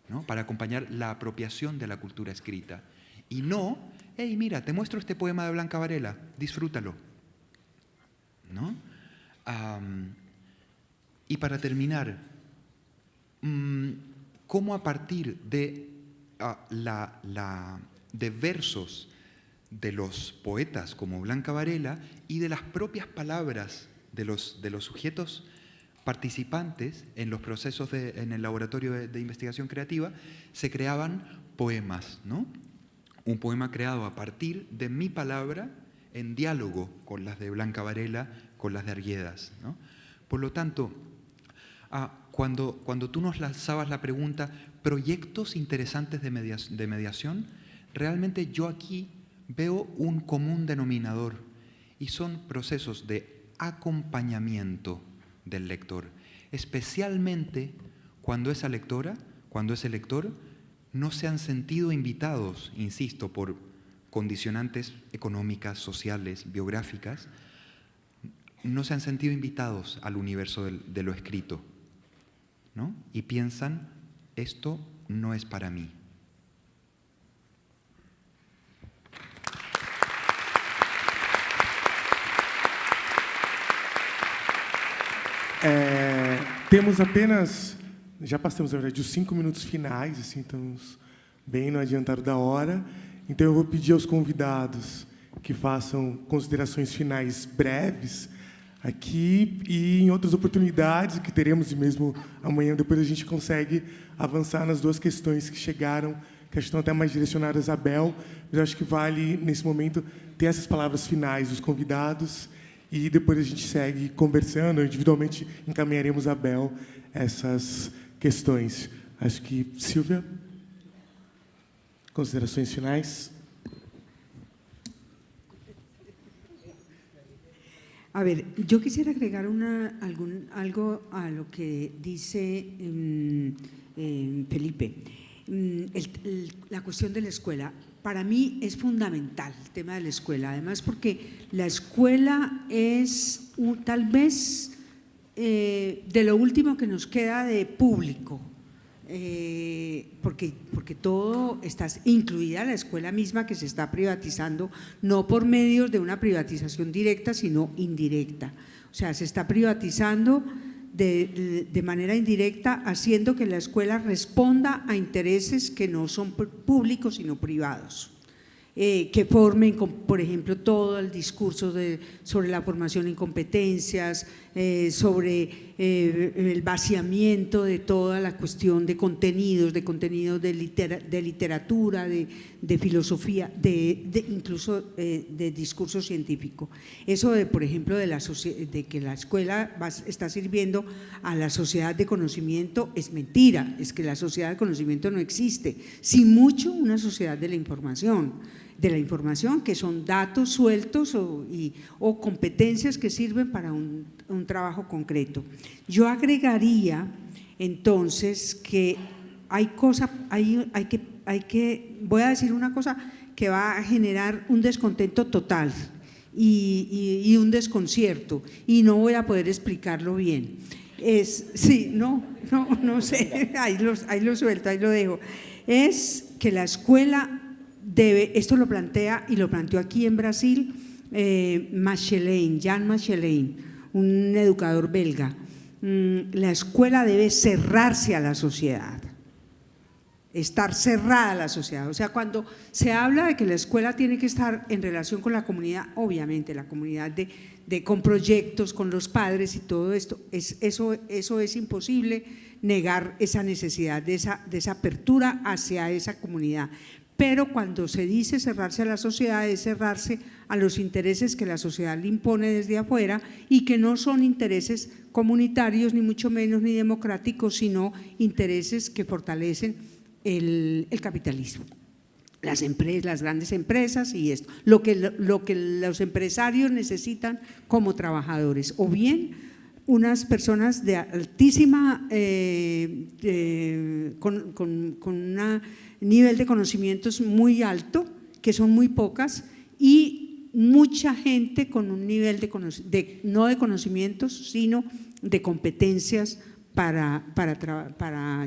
E: ¿no?, para acompañar la apropiación de la cultura escrita. Y no, hey, mira, te muestro este poema de Blanca Varela, disfrútalo, ¿no? Y para terminar, cómo a partir de, de versos de los poetas como Blanca Varela y de las propias palabras de los sujetos participantes en los procesos en el laboratorio de investigación creativa, se creaban poemas, ¿no? Un poema creado a partir de mi palabra en diálogo con las de Blanca Varela, con las de Arguedas, ¿no? Por lo tanto, cuando tú nos lanzabas la pregunta, proyectos interesantes de mediación, realmente yo aquí veo un común denominador y son procesos de acompañamiento del lector, especialmente cuando esa lectora, cuando ese lector no se han sentido invitados, insisto, por condicionantes económicas, sociales, biográficas, no se han sentido invitados al universo de lo escrito, ¿no? Y piensan, esto no es para mí.
B: Temos apenas, já passamos, na verdade, os 5 minutos finais, assim, estamos bem no adiantado da hora. Então, eu vou pedir aos convidados que façam considerações finais breves aqui e em outras oportunidades que teremos, e mesmo amanhã, depois a gente consegue avançar nas 2 questões que chegaram, que estão até mais direcionadas a Abel, mas eu acho que vale, nesse momento, ter essas palavras finais dos convidados e depois a gente segue conversando, individualmente encaminharemos a Abel essas questões. Acho que, Silvia, considerações finais?
C: A ver, yo quisiera agregar algo a lo que dice Felipe. La cuestión de la escuela, para mí es fundamental el tema de la escuela, además porque la escuela es tal vez de lo último que nos queda de público, porque todo está incluida la escuela misma que se está privatizando, no por medios de una privatización directa, sino indirecta. O sea, se está privatizando de manera indirecta, haciendo que la escuela responda a intereses que no son públicos, sino privados. Que formen, por ejemplo, todo el discurso sobre la formación en competencias, sobre el vaciamiento de toda la cuestión de contenidos de literatura, de filosofía, incluso de discurso científico. Eso por ejemplo, de que la escuela está sirviendo a la sociedad de conocimiento es mentira, es que la sociedad de conocimiento no existe, si mucho una sociedad de la información, que son datos sueltos o competencias que sirven para un trabajo concreto. Yo agregaría entonces que voy a decir una cosa que va a generar un descontento total y un desconcierto, y no voy a poder explicarlo bien. No sé, ahí lo suelto, ahí lo dejo. Es que la escuela esto lo plantea y lo planteó aquí en Brasil Jean Machelain, un educador belga. La escuela debe cerrarse a la sociedad, estar cerrada a la sociedad. O sea, cuando se habla de que la escuela tiene que estar en relación con la comunidad, obviamente la comunidad con proyectos, con los padres y todo esto, eso es imposible negar esa necesidad de esa apertura hacia esa comunidad. Pero cuando se dice cerrarse a la sociedad, es cerrarse a los intereses que la sociedad le impone desde afuera y que no son intereses comunitarios, ni mucho menos, ni democráticos, sino intereses que fortalecen el capitalismo. Las grandes empresas y esto, lo que los empresarios necesitan como trabajadores, o bien unas personas de altísima, con un nivel de conocimientos muy alto, que son muy pocas, y mucha gente con un nivel no de conocimientos, sino de competencias para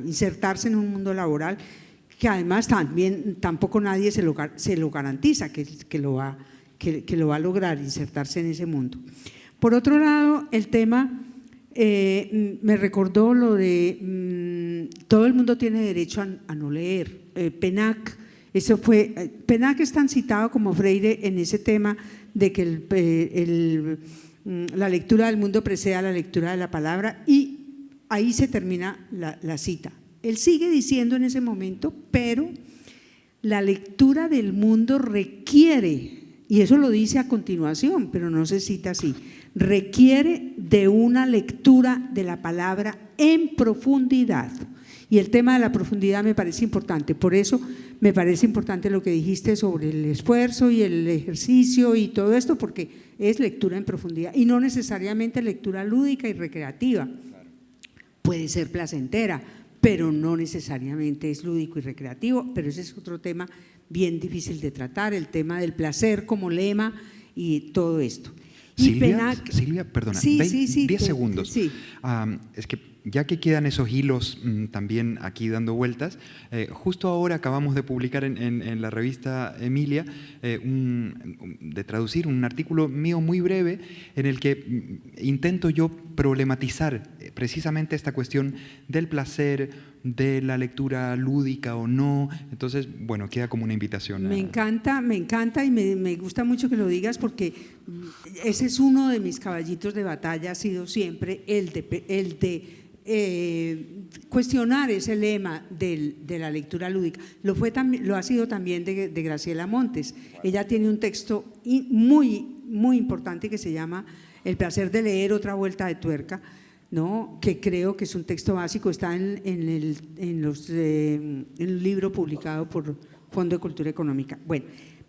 C: insertarse en un mundo laboral, que además tampoco nadie se lo garantiza que lo va a lograr insertarse en ese mundo. Por otro lado, el tema me recordó lo de todo el mundo tiene derecho a no leer. Penac es tan citado como Freire en ese tema de que la lectura del mundo precede a la lectura de la palabra, y ahí se termina la cita. Él sigue diciendo en ese momento, pero la lectura del mundo requiere, y eso lo dice a continuación, pero no se cita así, requiere de una lectura de la palabra en profundidad. Y el tema de la profundidad me parece importante, por eso me parece importante lo que dijiste sobre el esfuerzo y el ejercicio y todo esto, porque es lectura en profundidad y no necesariamente lectura lúdica y recreativa. Puede ser placentera, pero no necesariamente es lúdico y recreativo, pero ese es otro tema bien difícil de tratar, el tema del placer como lema y todo esto.
E: Silvia, perdona,
C: sí,
E: 10 segundos.
C: Sí.
E: Es que ya que quedan esos hilos también aquí dando vueltas, justo ahora acabamos de publicar en la revista Emilia de traducir un artículo mío muy breve en el que intento yo problematizar precisamente esta cuestión del placer, de la lectura lúdica o no. Entonces, bueno, queda como una invitación.
C: Me encanta y me gusta mucho que lo digas, porque ese es uno de mis caballitos de batalla, ha sido siempre el de cuestionar ese lema de la lectura lúdica. Lo ha sido también de Graciela Montes. Ella tiene un texto muy importante que se llama El placer de leer, otra vuelta de tuerca, ¿no? Que creo que es un texto básico, está en el libro publicado por Fondo de Cultura Económica. Bueno,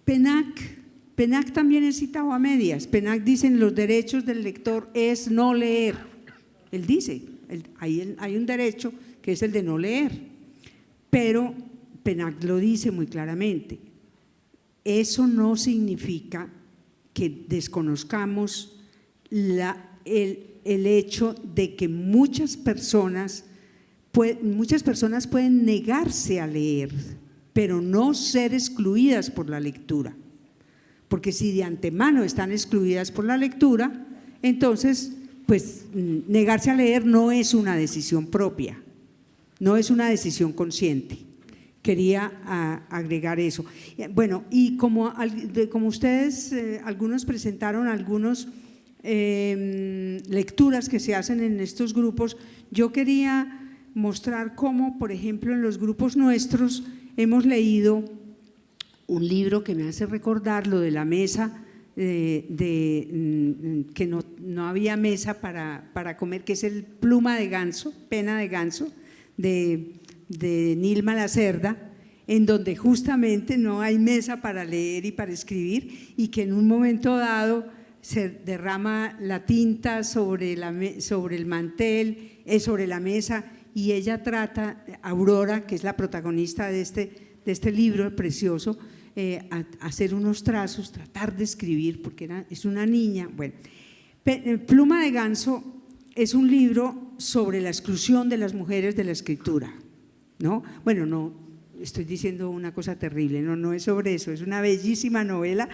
C: Pennac también es citado a medias. Pennac dice: los derechos del lector es no leer. Él dice, hay un derecho que es el de no leer, pero Pennac lo dice muy claramente. Eso no significa que desconozcamos el hecho de que muchas personas pueden negarse a leer, pero no ser excluidas por la lectura. Porque si de antemano están excluidas por la lectura, entonces pues negarse a leer no es una decisión propia, no es una decisión consciente. Quería agregar eso. Bueno, y como ustedes, algunos presentaron algunas lecturas que se hacen en estos grupos, yo quería mostrar cómo, por ejemplo, en los grupos nuestros hemos leído un libro que me hace recordar lo de la mesa, que no había mesa para comer, que es el Pena de Ganso, de Nilma Lacerda, en donde justamente no hay mesa para leer y para escribir, y que en un momento dado se derrama la tinta sobre el mantel, sobre la mesa, y ella trata, Aurora, que es la protagonista de este libro precioso, hacer unos trazos, tratar de escribir, porque es una niña. Bueno, Pluma de Ganso es un libro sobre la exclusión de las mujeres de la escritura, ¿no? Bueno, no, estoy diciendo una cosa terrible, no es sobre eso, es una bellísima novela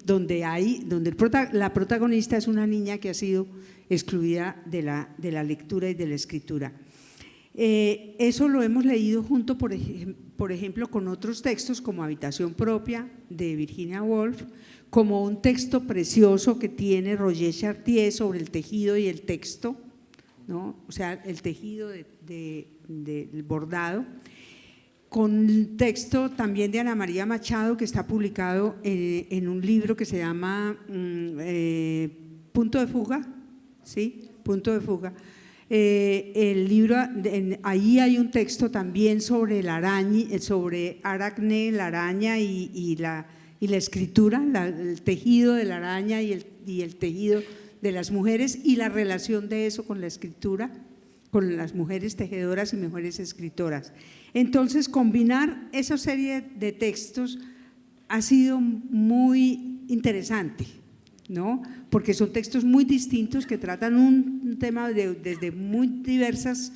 C: donde la protagonista es una niña que ha sido excluida de la lectura y de la escritura. Eso lo hemos leído junto, por ejemplo, con otros textos como Habitación Propia de Virginia Woolf, como un texto precioso que tiene Roger Chartier sobre el tejido y el texto, ¿no? O sea, el tejido del bordado, con el texto también de Ana María Machado, que está publicado en un libro que se llama Punto de Fuga, ¿sí? Punto de Fuga. El libro, ahí hay un texto también sobre la araña, sobre Aracne, la araña y la escritura, el tejido de la araña y el tejido de las mujeres, y la relación de eso con la escritura, con las mujeres tejedoras y mujeres escritoras. Entonces, combinar esa serie de textos ha sido muy interesante, ¿no? Porque son textos muy distintos que tratan un tema desde muy diversas,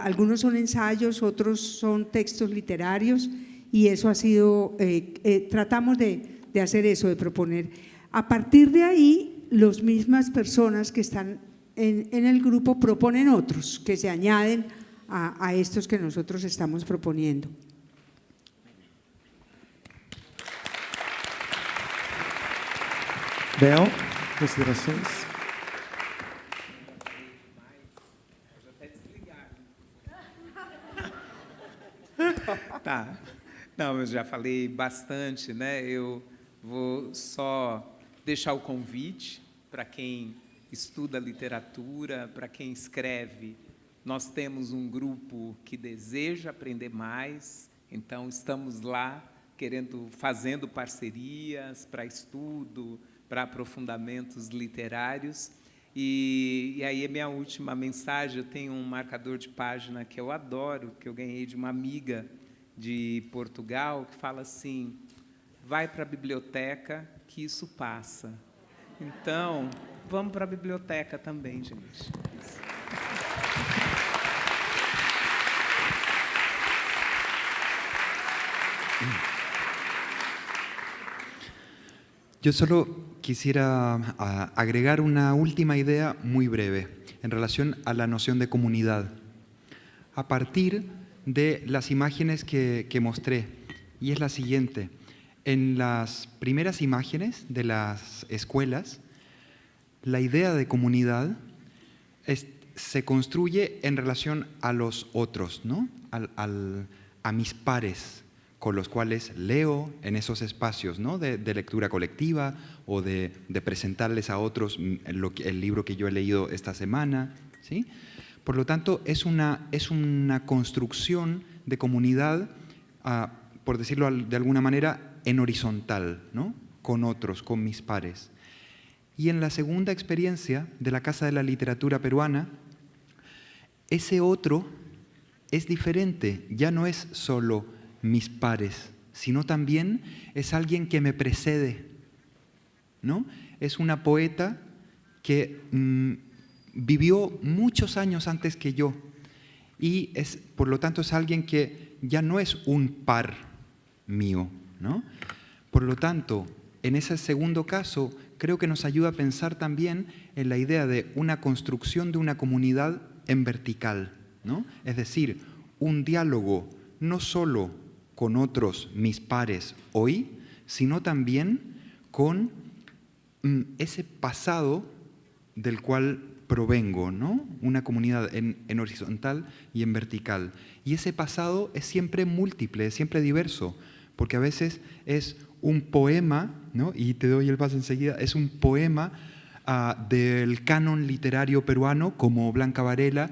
C: algunos son ensayos, otros son textos literarios, y eso ha sido, tratamos de hacer eso, de proponer. A partir de ahí, las mismas personas que están en el grupo proponen otros que se añaden a estos que nosotros estamos proponiendo.
B: Bel, considerações?
D: Tá. Não, eu já falei bastante, né? Eu vou só deixar o convite para quem estuda literatura, para quem escreve. Nós temos um grupo que deseja aprender mais, então estamos lá fazendo parcerias para estudo, para aprofundamentos literários. E aí a minha última mensagem, eu tenho um marcador de página que eu adoro, que eu ganhei de uma amiga de Portugal, que fala assim: vai para a biblioteca que isso passa. Então, vamos para a biblioteca também, gente.
E: Yo solo quisiera agregar una última idea muy breve en relación a la noción de comunidad, a partir de las imágenes que mostré, y es la siguiente. En las primeras imágenes de las escuelas, la idea de comunidad se construye en relación a los otros, ¿no? A mis pares, con los cuales leo en esos espacios, ¿no? de lectura colectiva o de presentarles a otros el libro que yo he leído esta semana, ¿sí? Por lo tanto, es una construcción de comunidad, por decirlo de alguna manera, en horizontal, ¿no? Con otros, con mis pares. Y en la segunda experiencia de la Casa de la Literatura Peruana, ese otro es diferente, ya no es solo mis pares, sino también es alguien que me precede, ¿no? Es una poeta que vivió muchos años antes que yo y por lo tanto es alguien que ya no es un par mío, ¿no? Por lo tanto, en ese segundo caso, creo que nos ayuda a pensar también en la idea de una construcción de una comunidad en vertical, ¿no? Es decir, un diálogo no solo con otros mis pares hoy, sino también con ese pasado del cual provengo, ¿no? Una comunidad en horizontal y en vertical. Y ese pasado es siempre múltiple, es siempre diverso, porque a veces es un poema, ¿no? Y te doy el paso enseguida, es un poema del canon literario peruano, como Blanca Varela,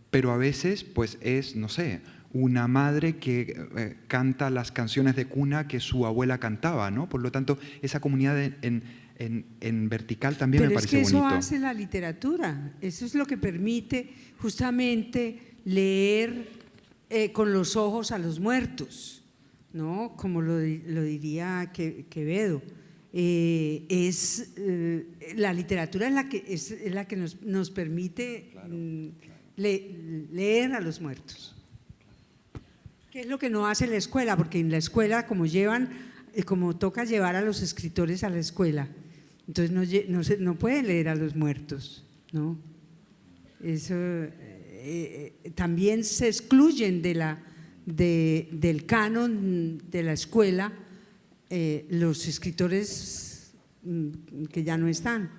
E: pero a veces pues es, no sé, una madre que canta las canciones de cuna que su abuela cantaba, ¿no? Por lo tanto, esa comunidad en vertical también me parece bonito.
C: Pero es que eso hace la literatura, eso es lo que permite justamente leer con los ojos a los muertos, ¿no? Como lo diría Quevedo. La literatura es la que nos permite leer a los muertos. ¿Qué es lo que no hace la escuela? Porque en la escuela, como toca llevar a los escritores a la escuela, entonces no pueden leer a los muertos, ¿no? Eso también se excluyen del canon de la escuela los escritores que ya no están.